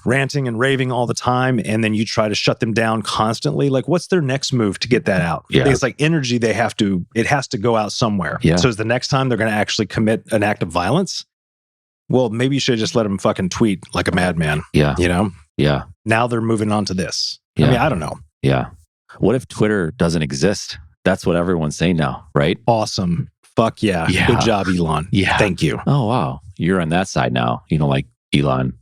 ranting and raving all the time, and then you try to shut them down constantly, like what's their next move to get that out? Yeah. It's like energy it has to go out somewhere. Yeah. So is the next time they're going to actually commit an act of violence? Well, maybe you should just let them fucking tweet like a madman. Yeah. Yeah. Now they're moving on to this. Yeah. I mean, I don't know. Yeah. What if Twitter doesn't exist? That's what everyone's saying now, right? Awesome. Fuck yeah. Good job, Elon. Yeah. Thank you. Oh, wow. You're on that side now. Like Elon.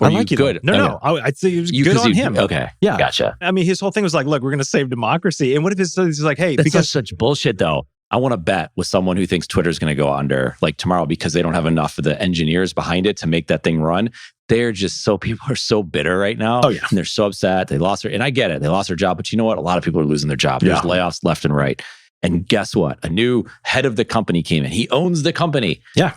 Or I like good? No. I'd say it was good on him. Okay. Yeah. Gotcha. I mean, his whole thing was like, look, we're going to save democracy. And what if he's like, hey, That's because such bullshit though. I want to bet with someone who thinks Twitter's going to go under like tomorrow because they don't have enough of the engineers behind it to make that thing run. They're just people are so bitter right now. Oh, yeah. And they're so upset. They lost and I get it. They lost their job. But you know what? A lot of people are losing their job. There's layoffs left and right. And guess what? A new head of the company came in. He owns the company. Yeah.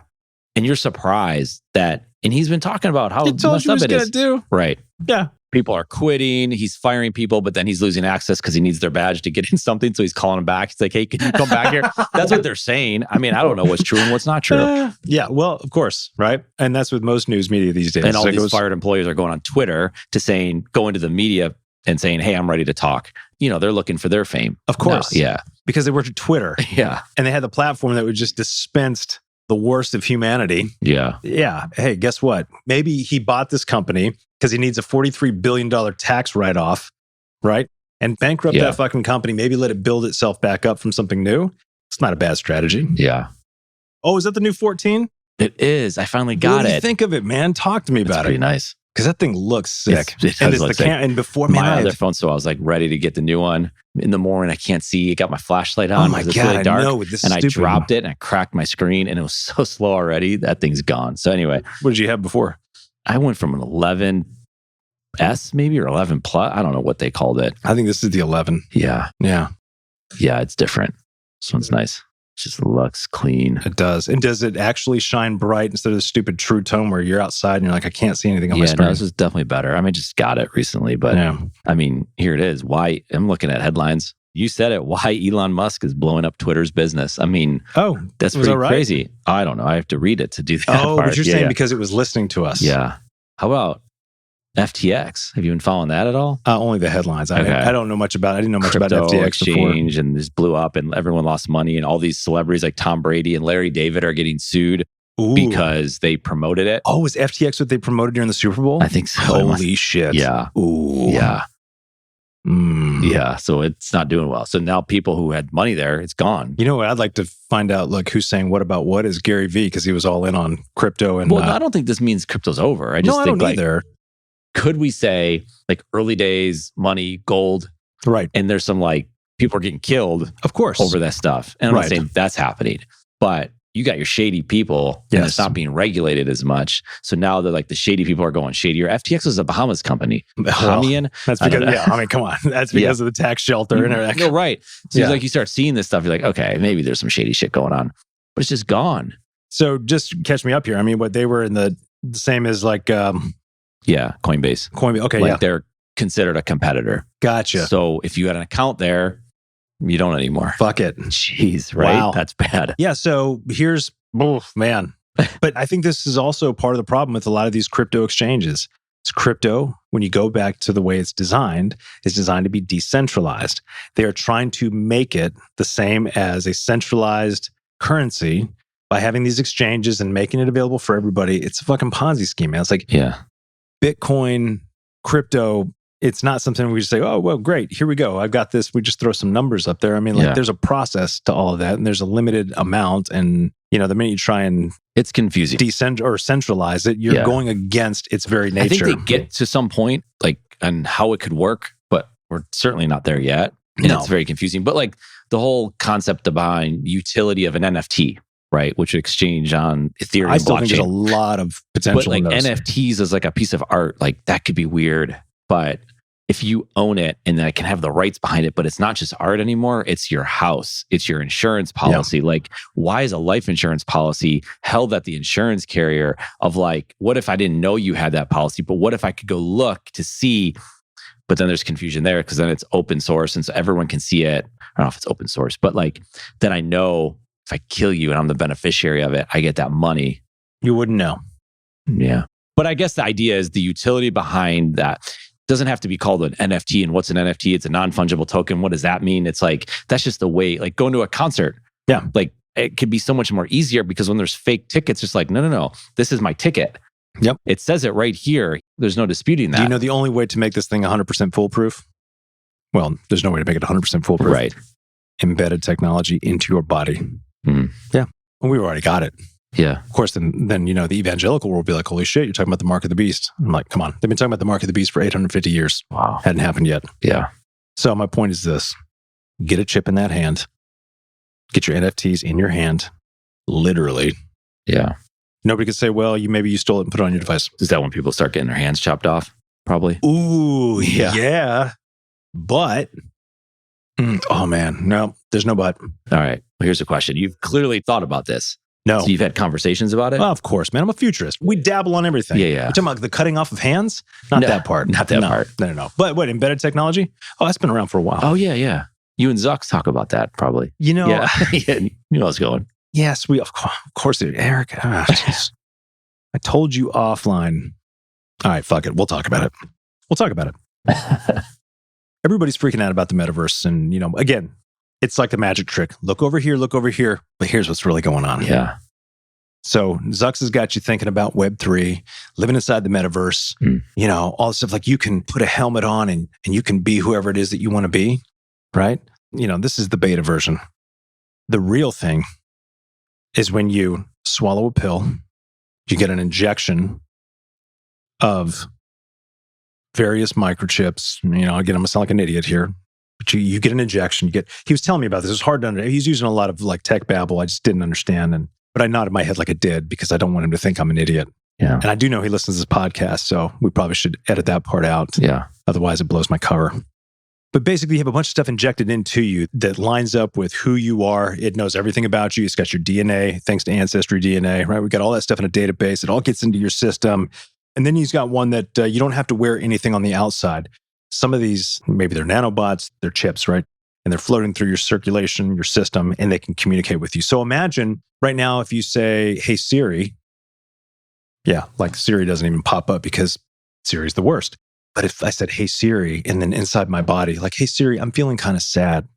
And you're surprised that, and he's been talking about how he told messed you up what it he was is. going to do. Right. Yeah. People are quitting. He's firing people, but then he's losing access because he needs their badge to get in something. So he's calling them back. He's like, hey, can you come back here? That's what they're saying. I mean, I don't know what's true and what's not true. Yeah, well, of course, right? And that's with most news media these days. And all these fired employees are going on Twitter to going to the media and saying, hey, I'm ready to talk. You know, they're looking for their fame. Of course. No, yeah. Because they worked at Twitter. Yeah. And they had the platform that would just dispensed the worst of humanity. Yeah. Yeah. Hey, guess what? Maybe he bought this company because he needs a $43 billion tax write-off, right? And bankrupt that fucking company, maybe let it build itself back up from something new. It's not a bad strategy. Yeah. Oh, is that the new 14? It is. I finally got it. What do you think of it, man? Talk to me about it. Pretty nice. Because that thing looks sick. And before my other phone, so I was like ready to get the new one. In the morning, I can't see. I got my flashlight on. Oh my God, really dark, I know. This and I dropped it and I cracked my screen and it was so slow already. That thing's gone. So anyway. What did you have before? I went from an 11S maybe or 11 Plus. I don't know what they called it. I think this is the 11. Yeah. Yeah. Yeah, it's different. This one's nice. It just looks clean. It does. And does it actually shine bright instead of the stupid True Tone where you're outside and you're like, I can't see anything on my screen? No, this is definitely better. I mean, just got it recently, but I mean, here it is. Why? I'm looking at headlines. You said it. Why Elon Musk is blowing up Twitter's business. I mean, that's pretty crazy. I don't know. I have to read it to do that part. But you're saying because it was listening to us. Yeah. How about FTX? Have you been following that at all? Only the headlines. I don't know much about it. I didn't know much about FTX exchange before. And this blew up and everyone lost money and all these celebrities like Tom Brady and Larry David are getting sued because they promoted it. Oh, was FTX what they promoted during the Super Bowl? I think so. Holy shit. Yeah. Ooh. Yeah. Yeah. So it's not doing well. So now people who had money there, it's gone. You know what? I'd like to find out like who's saying what about what is Gary Vee because he was all in on crypto. And I don't think this means crypto's over. I don't either. Could we say like early days, money, gold? Right. And there's some like people are getting killed, of course, over that stuff. And I'm not saying that's happening, but you got your shady people and it's not being regulated as much. So now they're like the shady people are going shadier. FTX is a Bahamas company. Bahamian. That's because, I mean, come on. That's because of the tax shelter and everything. No, right. So it's like you start seeing this stuff, you're like, okay, maybe there's some shady shit going on, but it's just gone. So just catch me up here. I mean, what they were in the same as like, Coinbase. Okay, like they're considered a competitor. Gotcha. So if you had an account there, you don't anymore. Fuck it. Jeez, right? Wow. That's bad. Yeah, so here's, man. But I think this is also part of the problem with a lot of these crypto exchanges. It's crypto, when you go back to the way it's designed to be decentralized. They are trying to make it the same as a centralized currency by having these exchanges and making it available for everybody. It's a fucking Ponzi scheme, man. It's like, Bitcoin, crypto, it's not something we just say, oh, well, great, here we go. I've got this. We just throw some numbers up there. I mean, there's a process to all of that, and there's a limited amount. And, the minute you try and it's confusing, or centralize it, you're going against its very nature. I think they get to some point, like, on how it could work, but we're certainly not there yet. And it's very confusing. But like the whole concept behind utility of an NFT, right? Which exchange on Ethereum I still blockchain. think there's a lot of potential. But like NFTs as like a piece of art, like that could be weird. But if you own it and I can have the rights behind it, but it's not just art anymore, it's your house, it's your insurance policy. Like, why is a life insurance policy held at the insurance carrier of like, what if I didn't know you had that policy, but what if I could go look to see? But then there's confusion there because then it's open source and so everyone can see it. I don't know if it's open source, but like, then I know if I kill you and I'm the beneficiary of it, I get that money. You wouldn't know. Yeah. But I guess the idea is the utility behind that doesn't have to be called an NFT. And what's an NFT? It's a non-fungible token. What does that mean? It's like, that's just the way, like going to a concert. Yeah. Like it could be so much more easier because when there's fake tickets, it's like, no. This is my ticket. Yep. It says it right here. There's no disputing that. Do you know the only way to make this thing 100% foolproof? Well, there's no way to make it 100% foolproof. Right. Embedded technology into your body. Mm-hmm. Yeah. Well, we've already got it. Yeah. Of course, then the evangelical world will be like, holy shit, you're talking about the mark of the beast. I'm like, come on. They've been talking about the mark of the beast for 850 years. Wow. Hadn't happened yet. Yeah. So my point is this. Get a chip in that hand. Get your NFTs in your hand. Literally. Yeah. Nobody could say, well, maybe you stole it and put it on your device. Is that when people start getting their hands chopped off? Probably. Ooh, yeah. But, oh man, no, there's no but. All right. Well, here's a question. You've clearly thought about this. No. So you've had conversations about it? Well, of course, man. I'm a futurist. We dabble on everything. Yeah. You're talking about the cutting off of hands? Not that part. Not that part. No. But what, embedded technology? Oh, that's been around for a while. Oh, yeah. You and Zucks talk about that probably. Yeah. You know what's going. Yes, of course, Eric. I told you offline. All right, fuck it. We'll talk about it. Everybody's freaking out about the metaverse. And, again, it's like the magic trick. Look over here. But here's what's really going on. Yeah. So Zucks has got you thinking about Web3, living inside the metaverse, all this stuff. Like you can put a helmet on and you can be whoever it is that you want to be, right? This is the beta version. The real thing is when you swallow a pill, you get an injection of various microchips. Again, I'm going to sound like an idiot here. But you get an injection. He was telling me about this. It was hard to understand. He's using a lot of like tech babble. I just didn't understand. But I nodded my head like it did because I don't want him to think I'm an idiot. Yeah. And I do know he listens to this podcast, so we probably should edit that part out. Yeah. Otherwise, it blows my cover. But basically, you have a bunch of stuff injected into you that lines up with who you are. It knows everything about you. It's got your DNA, thanks to Ancestry DNA, right? We got all that stuff in a database. It all gets into your system. And then he's got one that you don't have to wear anything on the outside. Some of these, maybe they're nanobots, they're chips, right? And they're floating through your circulation, your system, and they can communicate with you. So imagine right now if you say, hey, Siri, like Siri doesn't even pop up because Siri's the worst. But if I said, hey, Siri, and then inside my body, like, hey, Siri, I'm feeling kind of sad.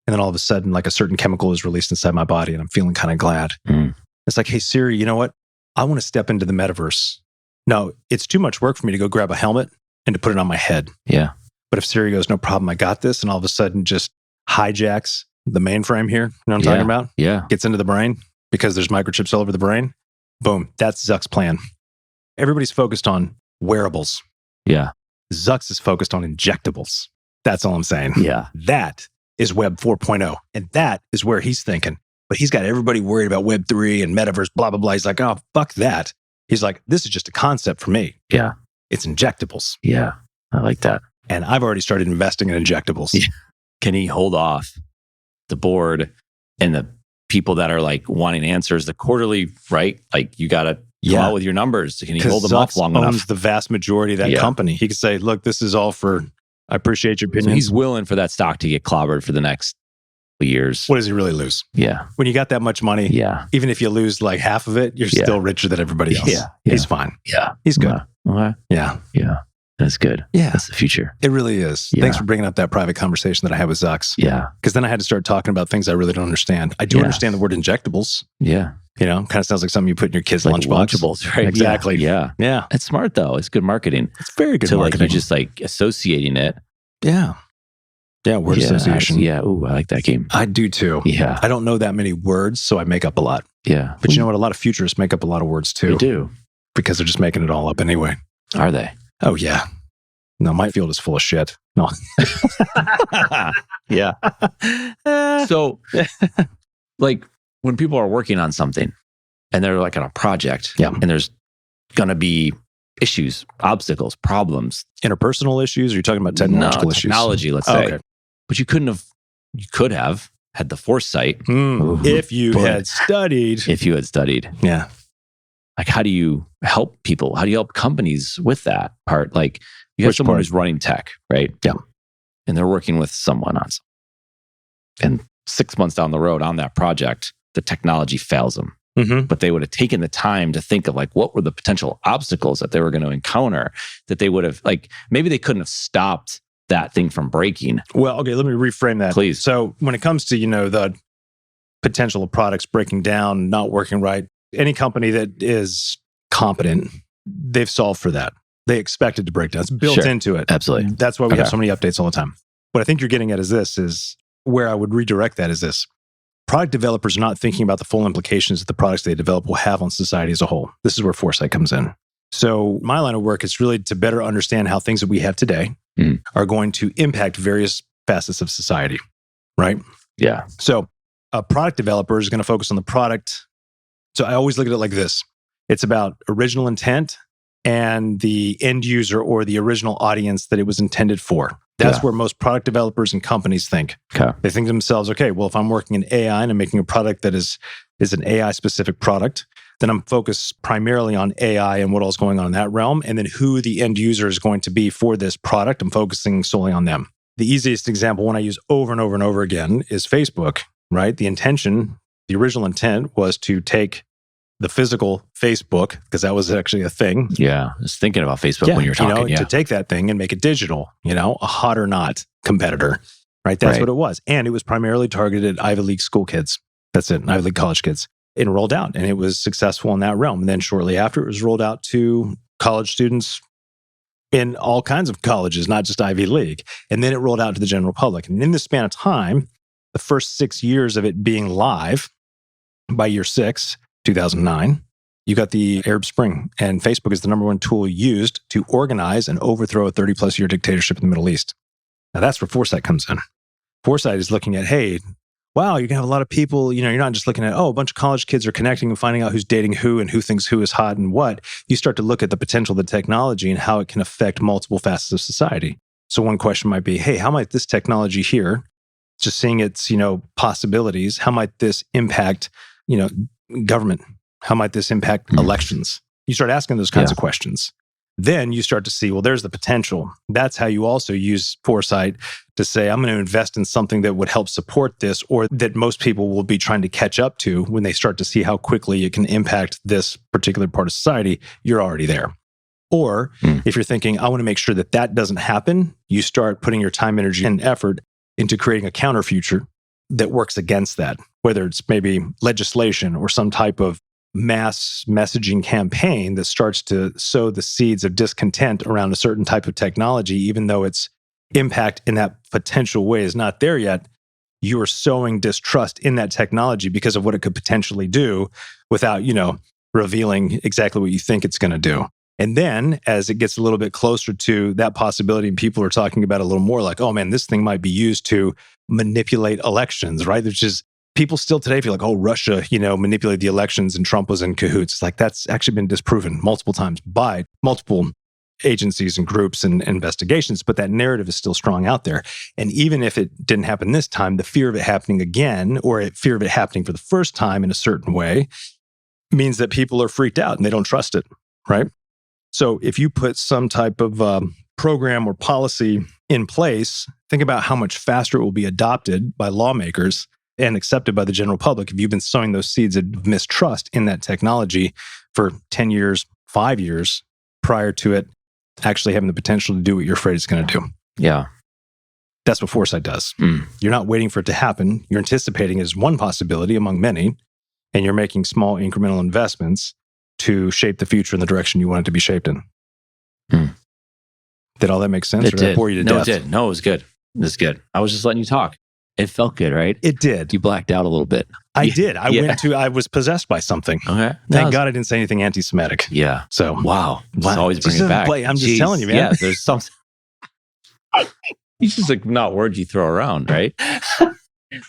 And then all of a sudden, like a certain chemical is released inside my body and I'm feeling kind of glad. It's like, hey, Siri, you know what? I want to step into the metaverse. No, it's too much work for me to go grab a helmet and to put it on my head. Yeah. But if Siri goes, no problem, I got this, and all of a sudden just hijacks the mainframe here, you know what I'm talking about? Yeah. Gets into the brain because there's microchips all over the brain. Boom. That's Zuck's plan. Everybody's focused on wearables. Yeah. Zucks is focused on injectables. That's all I'm saying. Yeah. That is Web 4.0. And that is where he's thinking. But he's got everybody worried about Web 3 and metaverse, blah, blah, blah. He's like, oh, fuck that. He's like, this is just a concept for me. Yeah. It's injectables. Yeah. I like that. And I've already started investing in injectables. Yeah. Can he hold off the board and the people that are like wanting answers, the quarterly, right? Like you got to come out with your numbers. Can he hold them off long enough? The vast majority of that company. He could say, look, this is all for, I appreciate your opinion. So he's willing for that stock to get clobbered for the next years. What does he really lose? Yeah. When you got that much money, even if you lose like half of it, you're still richer than everybody else. Yeah. He's fine. Yeah. He's good. Okay. Yeah. Yeah. That's good. Yeah. That's the future. It really is. Yeah. Thanks for bringing up that private conversation that I had with Zucks. Yeah. Because then I had to start talking about things I really don't understand. I do understand the word injectables. Yeah. Kind of sounds like something you put in your kid's like lunchbox. Lunchables, right? Exactly. Yeah. Yeah. It's smart though. It's good marketing. It's very good so marketing. like you're just like associating it. Yeah. Yeah. Word association. Yeah. Ooh, I like that game. I do too. Yeah. I don't know that many words, so I make up a lot. Yeah. But you know what? A lot of futurists make up a lot of words too. They do. Because they're just making it all up anyway. Are they? Oh, yeah. No, my field is full of shit. No. Yeah. So, like when people are working on something and they're like on a project and there's going to be issues, obstacles, problems. Interpersonal issues? Or are you talking about technological issues? Technology, let's say. Okay. But you could have had the foresight. If you had studied. If you had studied. Yeah. Like, how do you help people? How do you help companies with that part? Like, you have someone who's running tech, right? Yeah. And they're working with someone on something. And 6 months down the road on that project, the technology fails them. Mm-hmm. But they would have taken the time to think of like, what were the potential obstacles that they were going to encounter that they would have, like, maybe they couldn't have stopped that thing from breaking. Well, okay, let me reframe that. Please. So when it comes to, the potential of products breaking down, not working right, any company that is competent, they've solved for that. They expect it to break down. It's built into it. Absolutely. That's why we have so many updates all the time. What I think you're getting at is where I would redirect that is this. product developers are not thinking about the full implications that the products they develop will have on society as a whole. This is where foresight comes in. So my line of work is really to better understand how things that we have today are going to impact various facets of society, right? Yeah. So a product developer is going to focus on the product. So I always look at it like this. It's about original intent and the end user or the original audience that it was intended for. That's where most product developers and companies think. Okay. They think to themselves, okay, well, if I'm working in AI and I'm making a product that is an AI-specific product, then I'm focused primarily on AI and what else is going on in that realm, and then who the end user is going to be for this product. I'm focusing solely on them. The easiest example, one I use over and over and over again, is Facebook, right? The original intent was to take the physical Facebook, because that was actually a thing. Yeah. I was thinking about Facebook when you were talking. To take that thing and make it digital, a hot or not competitor, right? That's what it was. And it was primarily targeted at Ivy League school kids. That's it, Ivy League college kids. It rolled out and it was successful in that realm. And then shortly after, it was rolled out to college students in all kinds of colleges, not just Ivy League. And then it rolled out to the general public. And in the span of time, the first 6 years of it being live, by year 6, 2009, you got the Arab Spring. And Facebook is the number one tool used to organize and overthrow a 30-plus year dictatorship in the Middle East. Now that's where foresight comes in. Foresight is looking at, hey, wow, you're going to have a lot of people, you're not just looking at, a bunch of college kids are connecting and finding out who's dating who and who thinks who is hot and what. You start to look at the potential of the technology and how it can affect multiple facets of society. So one question might be, hey, how might this technology here, just seeing its, possibilities, how might this impact, government? How might this impact elections? You start asking those kinds of questions. Then you start to see, well, there's the potential. That's how you also use foresight to say, I'm going to invest in something that would help support this, or that most people will be trying to catch up to when they start to see how quickly it can impact this particular part of society. You're already there. Or if you're thinking, I want to make sure that that doesn't happen, you start putting your time, energy, and effort into creating a counter future that works against that, whether it's maybe legislation or some type of mass messaging campaign that starts to sow the seeds of discontent around a certain type of technology, even though its impact in that potential way is not there yet. You are sowing distrust in that technology because of what it could potentially do without, revealing exactly what you think it's going to do. And then as it gets a little bit closer to that possibility, and people are talking about it a little more like, oh man, this thing might be used to manipulate elections, right? Which is, people still today feel like, oh, Russia, manipulated the elections and Trump was in cahoots. It's like, that's actually been disproven multiple times by multiple agencies and groups and investigations, but that narrative is still strong out there. And even if it didn't happen this time, the fear of it happening again, or fear of it happening for the first time in a certain way, means that people are freaked out and they don't trust it, right? So if you put some type of program or policy in place, think about how much faster it will be adopted by lawmakers and accepted by the general public if you've been sowing those seeds of mistrust in that technology for 10 years, 5 years prior to it actually having the potential to do what you're afraid it's going to do. Yeah. That's what foresight does. You're not waiting for it to happen. You're anticipating as one possibility among many, and you're making small incremental investments to shape the future in the direction you want it to be shaped in. Did all that make sense? It or did. I bore you to death? It did. No, it was good. It was good. I was just letting you talk. It felt good, right? It did. You blacked out a little bit. I did. I was possessed by something. Okay. Thank God I didn't say anything anti-Semitic. Yeah. So. Wow. Just always bring it back. I'm just telling you, man. Yeah, there's something. It's just like not words you throw around, right?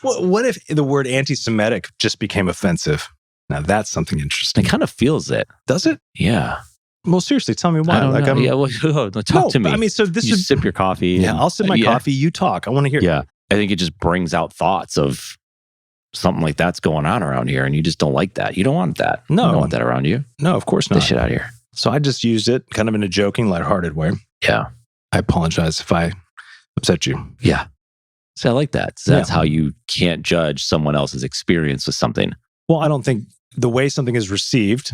What if the word anti-Semitic just became offensive? Now that's something interesting. It kind of feels it. Does it? Yeah. Well, seriously, tell me why. I don't know. Talk to me. I mean, so this you sip your coffee. Yeah, I'll sip my coffee. You talk. I want to hear. Yeah. I think it just brings out thoughts of something like that's going on around here, and you just don't like that. You don't want that. No. You don't want that around you. No, of course not. Get shit out of here. So I just used it kind of in a joking, lighthearted way. Yeah. I apologize if I upset you. Yeah. So I like that. So that's how you can't judge someone else's experience with something. Well, I don't think the way something is received,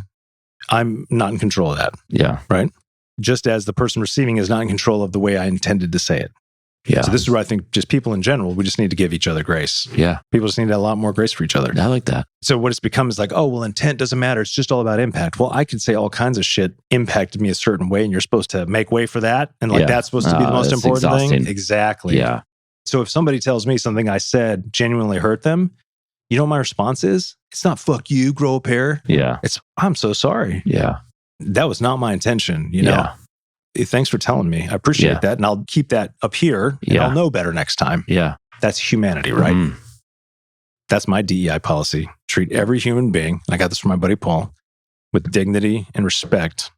I'm not in control of that. Yeah. Right? Just as the person receiving is not in control of the way I intended to say it. Yeah. So this is where I think just people in general, we just need to give each other grace. Yeah. People just need a lot more grace for each other. I like that. So what it's become is like, oh, well, intent doesn't matter. It's just all about impact. Well, I could say all kinds of shit impacted me a certain way, and you're supposed to make way for that. And that's supposed to be the most important thing. Exactly. Yeah. So if somebody tells me something I said genuinely hurt them, You know what my response is? It's not fuck you, grow a pair. Yeah. It's I'm so sorry. Yeah. That was not my intention, you know. Yeah. Thanks for telling me. I appreciate that. And I'll keep that up here and I'll know better next time. Yeah. That's humanity, right? That's my DEI policy. Treat every human being, and I got this from my buddy Paul, with dignity and respect,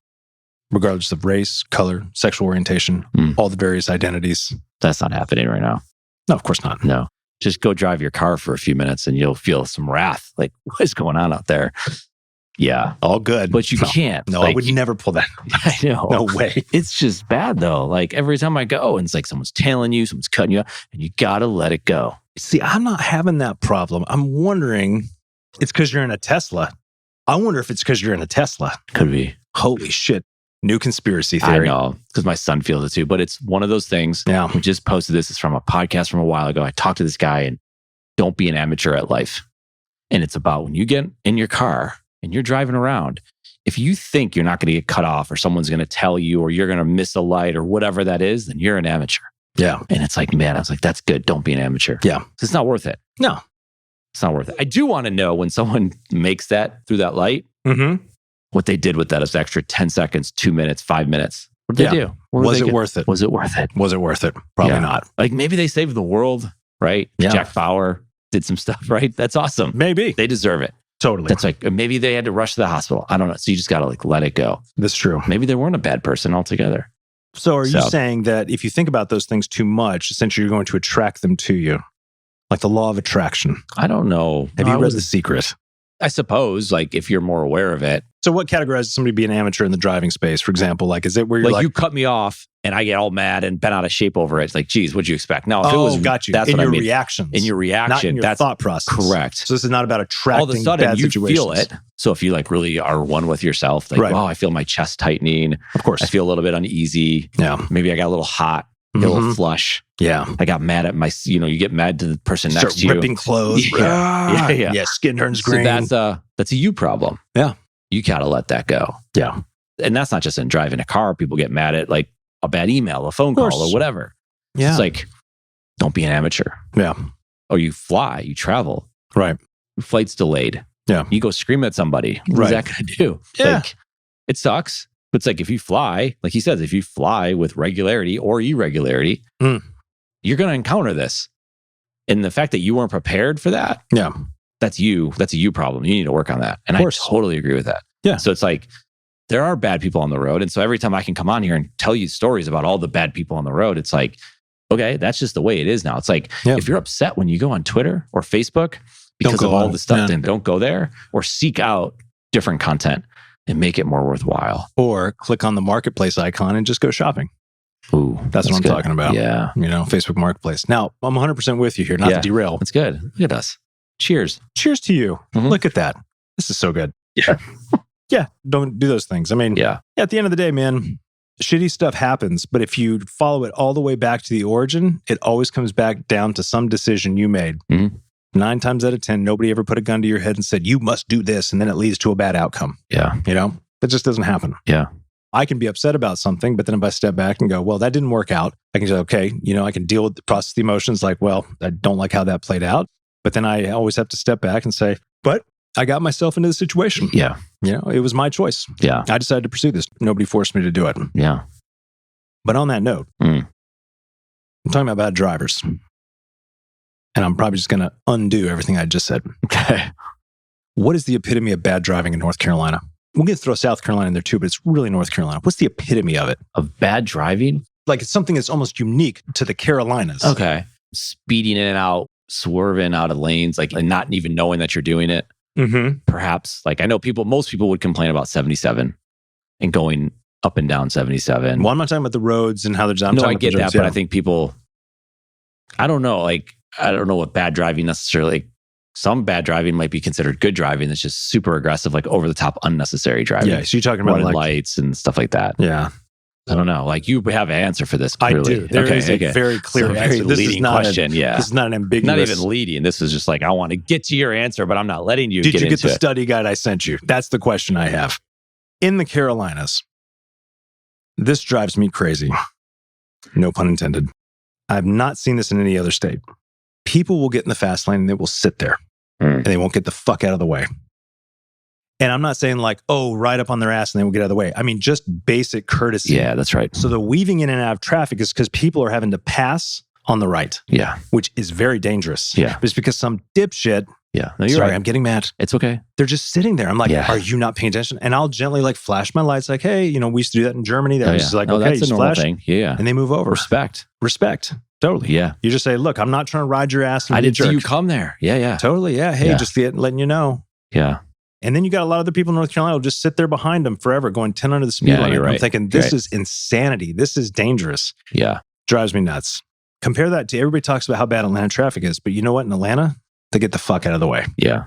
regardless of race, color, sexual orientation, all the various identities. That's not happening right now. No, of course not. No. Just go drive your car for a few minutes and you'll feel some wrath. Like, what is going on out there? Yeah. All good. But you can't. No, I would never pull that. I know. No way. It's just bad though. Like every time I go and it's like someone's tailing you, someone's cutting you up, and you got to let it go. See, I'm not having that problem. I'm wondering, it's because you're in a Tesla. I wonder if it's because you're in a Tesla. Could be. Holy shit. New conspiracy theory. I know, because my son feels it too. But it's one of those things. Yeah. We just posted this. It's from a podcast from a while ago. I talked to this guy and don't be an amateur at life. And it's about when you get in your car and you're driving around, if you think you're not going to get cut off or someone's going to tell you or you're going to miss a light or whatever that is, then you're an amateur. Yeah. And it's like, man, I was like, that's good. Don't be an amateur. Yeah. It's not worth it. No. It's not worth it. I do want to know when someone makes that through that light, what they did with that is extra 10 seconds, 2 minutes, 5 minutes. What did they do? Was it worth it? Was it worth it? Was it worth it? Probably not. Like maybe they saved the world, right? Yeah. Jack Bauer did some stuff, right? That's awesome. Maybe. They deserve it. Totally. That's like, maybe they had to rush to the hospital. I don't know. So you just got to like let it go. That's true. Maybe they weren't a bad person altogether. So are you saying that if you think about those things too much, essentially you're going to attract them to you? Like the law of attraction. I don't know. Have you read The Secret? I suppose, like, if you're more aware of it. So what categorizes somebody being an amateur in the driving space, for example? Like, is it where you're like you cut me off and I get all mad and bent out of shape over it? It's like, geez, what'd you expect? No, if it was, got you. That's in what your I mean. reactions. In your reaction. Not in your that's thought process. Correct. So this is not about attracting all of a sudden bad you situations. feel it. So if you like really are one with yourself, like, wow, I feel my chest tightening. Of course. I feel a little bit uneasy. Yeah. Maybe I got a little hot. Get a little flush. Yeah. I got mad at you get mad to the person next to you. Ripping clothes. Yeah. Skin turns green. So that's a you problem. Yeah. You got to let that go. Yeah. And that's not just in driving a car. People get mad at like a bad email, a phone call or whatever. Yeah. It's like, don't be an amateur. Yeah. Or you fly, you travel. Right. Your flight's delayed. Yeah. You go scream at somebody. What's that going to do? Yeah. Like, it sucks. But it's like if you fly, like he says, if you fly with regularity or irregularity, you're going to encounter this. And the fact that you weren't prepared for that, that's you. That's a you problem. You need to work on that. And I totally agree with that. Yeah. So it's like, there are bad people on the road. And so every time I can come on here and tell you stories about all the bad people on the road, it's like, okay, that's just the way it is now. It's like, if you're upset when you go on Twitter or Facebook because of all the stuff, then don't go there or seek out different content and make it more worthwhile. Or click on the marketplace icon and just go shopping. Ooh, that's what I'm talking about. Yeah. Facebook Marketplace. Now, I'm 100% with you here, not to derail. That's good. Look at us. Cheers. Cheers to you. Look at that. This is so good. Yeah. Yeah. Don't do those things. I mean, at the end of the day, man, shitty stuff happens. But if you follow it all the way back to the origin, it always comes back down to some decision you made. 9 times out of 10, nobody ever put a gun to your head and said, you must do this. And then it leads to a bad outcome. Yeah. That just doesn't happen. Yeah. I can be upset about something, but then if I step back and go, well, that didn't work out, I can say, okay, I can deal with process the emotions like, well, I don't like how that played out. But then I always have to step back and say, but I got myself into the situation. Yeah. It was my choice. Yeah. I decided to pursue this. Nobody forced me to do it. Yeah. But on that note, I'm talking about bad drivers. And I'm probably just going to undo everything I just said. Okay. What is the epitome of bad driving in North Carolina? We're going to throw South Carolina in there too, but it's really North Carolina. What's the epitome of it? Of bad driving? Like it's something that's almost unique to the Carolinas. Okay. Speeding in and out, swerving out of lanes, like not even knowing that you're doing it. Perhaps. Like I know most people would complain about 77 and going up and down 77. Well, I'm not talking about the roads and how they're done. No, I get that, but I think people, I don't know what bad driving necessarily. Some bad driving might be considered good driving. That's just super aggressive, like over the top, unnecessary driving. Yeah, so you're talking about running lights and stuff like that. Yeah, I don't know. Like you have an answer for this. Clearly. I do. There is a very clear answer. Very leading question. This is not an ambiguous. Not even leading. This is just like I want to get to your answer, but I'm not letting you. Did you get the study guide I sent you? That's the question I have. In the Carolinas, this drives me crazy. No pun intended. I've not seen this in any other state. People will get in the fast lane and they will sit there. and they won't get the fuck out of the way. And I'm not saying like, oh, right up on their ass and they will get out of the way. I mean, just basic courtesy. Yeah, that's right. So the weaving in and out of traffic is because people are having to pass on the right. Yeah. Which is very dangerous. Yeah. It's because some dipshit. Yeah. No, you're sorry, right. I'm getting mad. It's okay. They're just sitting there. I'm like, are you not paying attention? And I'll gently like flash my lights like, hey, we used to do that in Germany. That was like, okay, that's a you normal flash. thing. Yeah. And they move over. Respect. Totally. Yeah. You just say, look, I'm not trying to ride your ass. And I be a didn't see jerk. you come there. Yeah. Yeah. Totally. Yeah. Hey, just letting you know. Yeah. And then you got a lot of the people in North Carolina will just sit there behind them forever going 10 under the speed limit. You're right. I'm thinking, this is insanity. This is dangerous. Yeah. Drives me nuts. Compare that to everybody talks about how bad Atlanta traffic is. But you know what? In Atlanta, they get the fuck out of the way. Yeah.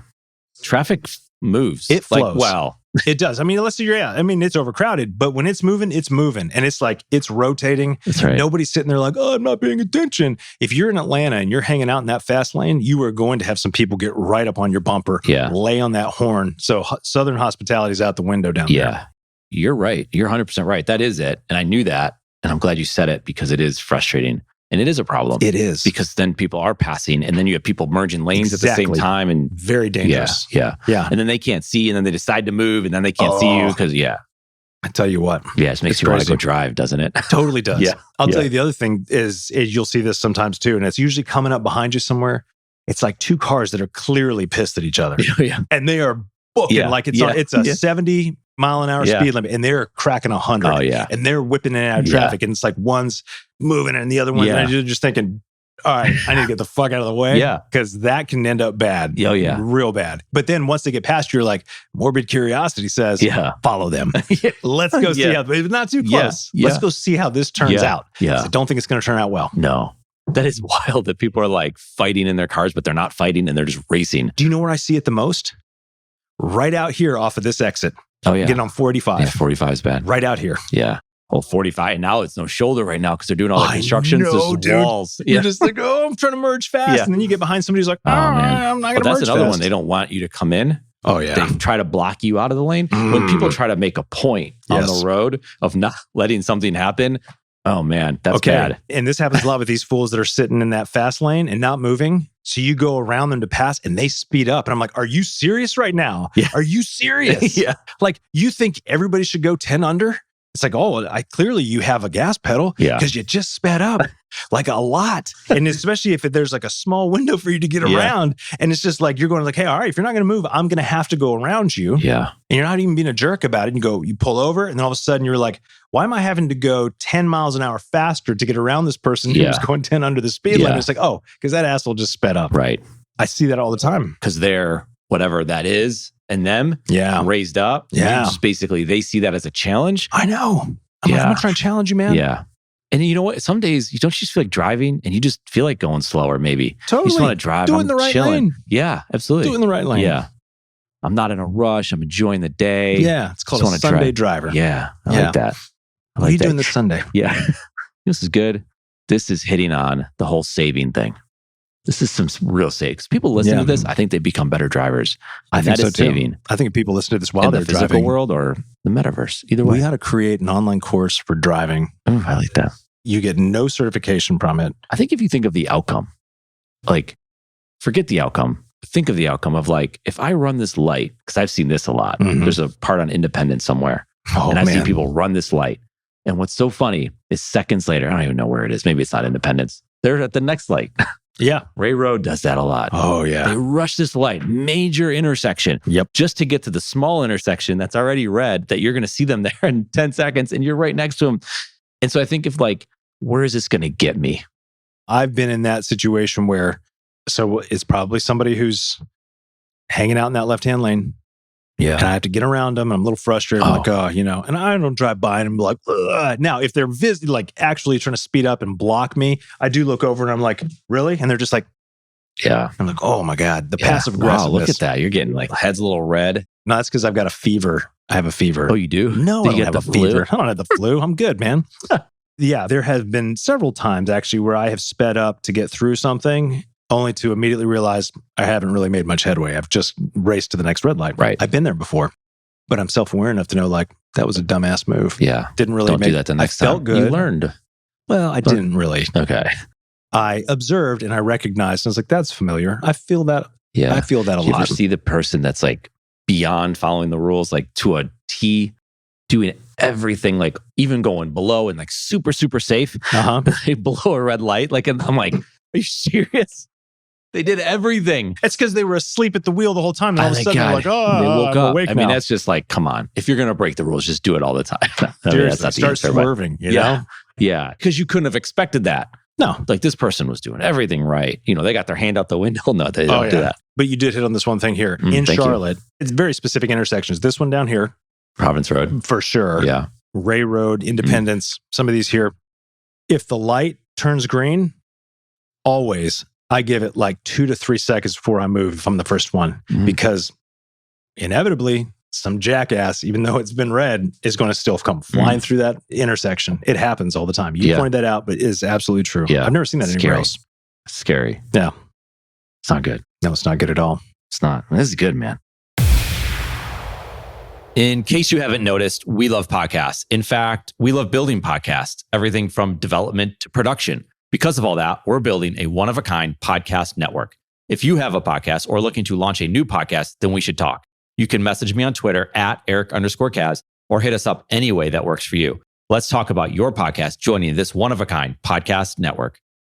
Traffic moves. It flows. Like, wow. It does. I mean, let's say it's overcrowded, but when it's moving. And it's like, it's rotating. That's right. Nobody's sitting there like, oh, I'm not paying attention. If you're in Atlanta and you're hanging out in that fast lane, you are going to have some people get right up on your bumper, lay on that horn. So Southern hospitality is out the window down there. Yeah, you're right. You're 100% right. That is it. And I knew that. And I'm glad you said it because it is frustrating. And it is a problem. It is. Because then people are passing and then you have people merging lanes at the same time. And very dangerous. Yeah. And then they can't see and then they decide to move and then they can't see you because, I tell you what. Yeah, it makes you want to go drive, doesn't it? Totally does. Yeah. I'll tell you the other thing is you'll see this sometimes too. And it's usually coming up behind you somewhere. It's like two cars that are clearly pissed at each other. Yeah. And they are booking like it's a 70 mile an hour speed limit and they're cracking 100. Oh, yeah. And they're whipping in and out of traffic. And it's like one's moving and the other one, and you're just thinking, all right, I need to get the fuck out of the way. Yeah. Because that can end up bad. Oh, yeah. Real bad. But then once they get past you, you're like, morbid curiosity says, follow them. Let's go see how, but not too close. Let's go see how this turns out. Yeah. I don't think it's going to turn out well. No. That is wild that people are like fighting in their cars, but they're not fighting and they're just racing. Do you know where I see it the most? Right out here off of this exit. Oh, yeah. Getting on 45. Yeah, 45 is bad. Right out here. Yeah. Well, 45. And now it's no shoulder right now because they're doing all the construction. Just walls. You're just like, oh, I'm trying to merge fast. And then you get behind somebody who's like, man. I'm not going to merge that's another fast. one. They don't want you to come in. Oh, yeah. They try to block you out of the lane. When people try to make a point on the road of not letting something happen, oh, man, that's bad. And this happens a lot with these fools that are sitting in that fast lane and not moving. So you go around them to pass and they speed up. And I'm like, are you serious right now? Yeah. Are you serious? Like, you think everybody should go 10 under? It's like, oh, clearly you have a gas pedal because you just sped up like a lot. And especially if there's like a small window for you to get around. And it's just like, you're going like, hey, all right, if you're not going to move, I'm going to have to go around you. Yeah. And you're not even being a jerk about it. And you pull over and then all of a sudden you're like, why am I having to go 10 miles an hour faster to get around this person who's going 10 under the speed limit? It's like, oh, because that asshole just sped up. Right. I see that all the time. Because they're whatever that is and them raised up. Yeah. Just basically, they see that as a challenge. I know. I'm like, I'm not trying to challenge you, man. Yeah. And you know what? Some days you don't just feel like driving and you just feel like going slower, maybe. Totally. You just want to drive. Do it in the right lane. Yeah, absolutely. Do it in the right lane. Yeah. I'm not in a rush. I'm enjoying the day. Yeah. It's called a Sunday driver. Yeah. I like that. What are you doing this Sunday? Yeah. This is good. This is hitting on the whole saving thing. This is some real saves. People listen to this, I think they become better drivers. I think so is too. saving. I think people listen to this while they're the physical driving. world or the metaverse. Either way. We got to create an online course for driving. Oh, I like that. You get no certification from it. I think if you think of the outcome, like forget the outcome. Think of the outcome of like, if I run this light, because I've seen this a lot. There's a part on Independence somewhere. And I've seen people run this light. And what's so funny is seconds later, I don't even know where it is. Maybe it's not Independence. They're at the next light. Yeah. Ray Road does that a lot. Oh, yeah. They rush this light, major intersection. Yep. Just to get to the small intersection that's already red, that you're going to see them there in 10 seconds and you're right next to them. And so I think if like, where is this going to get me? I've been in that situation where, so it's probably somebody who's hanging out in that left-hand lane. Yeah. And I have to get around them and I'm a little frustrated. I'm like, oh, and I don't drive by and I'm like, ugh. Now, if they're like actually trying to speed up and block me, I do look over and I'm like, really? And they're just like, yeah. I'm like, oh my God, the passive aggressiveness. Wow, look at that. You're getting like head's a little red. No, that's because I've got a fever. I have a fever. Oh, you do? No, do I don't have a fever. I don't have the flu. I'm good, man. Yeah, there have been several times actually where I have sped up to get through something only to immediately realize I haven't really made much headway. I've just raced to the next red light. Right. I've been there before, but I'm self-aware enough to know like that was a dumbass move. Yeah. Didn't really Don't do that the next time. I felt good. You learned. Well, I didn't really. Okay. I observed and I recognized and I was like, that's familiar. I feel that Yeah. I feel that a You lot. ever see the person that's like beyond following the rules, like to a T, doing everything, like even going below and like super, super safe, like below a red light. Like, and I'm like, are you serious? They did everything. It's because they were asleep at the wheel the whole time. And all of a sudden they're like, oh, they woke I'm up. awake I now. mean, that's just like, come on. If you're going to break the rules, just do it all the time. Seriously, start swerving, you know? Yeah. Because you couldn't have expected that. No. Like this person was doing everything right. You know, they got their hand out the window. No, they don't do that. But you did hit on this one thing here. In Charlotte, it's very specific intersections. This one down here. Province Road. For sure. Yeah. Ray Road, Independence, some of these here. If the light turns green, always, I give it like 2 to 3 seconds before I move from the first one. Because inevitably, some jackass, even though it's been red, is going to still come flying through that intersection. It happens all the time. You pointed that out, but it is absolutely true. Yeah. I've never seen that anywhere else. Scary. Yeah. It's not good. No, it's not good at all. It's not. This is good, man. In case you haven't noticed, we love podcasts. In fact, we love building podcasts, everything from development to production. Because of all that, we're building a one-of-a-kind podcast network. If you have a podcast or looking to launch a new podcast, then we should talk. You can message me on Twitter at Eric_Kaz or hit us up any way that works for you. Let's talk about your podcast joining this one-of-a-kind podcast network.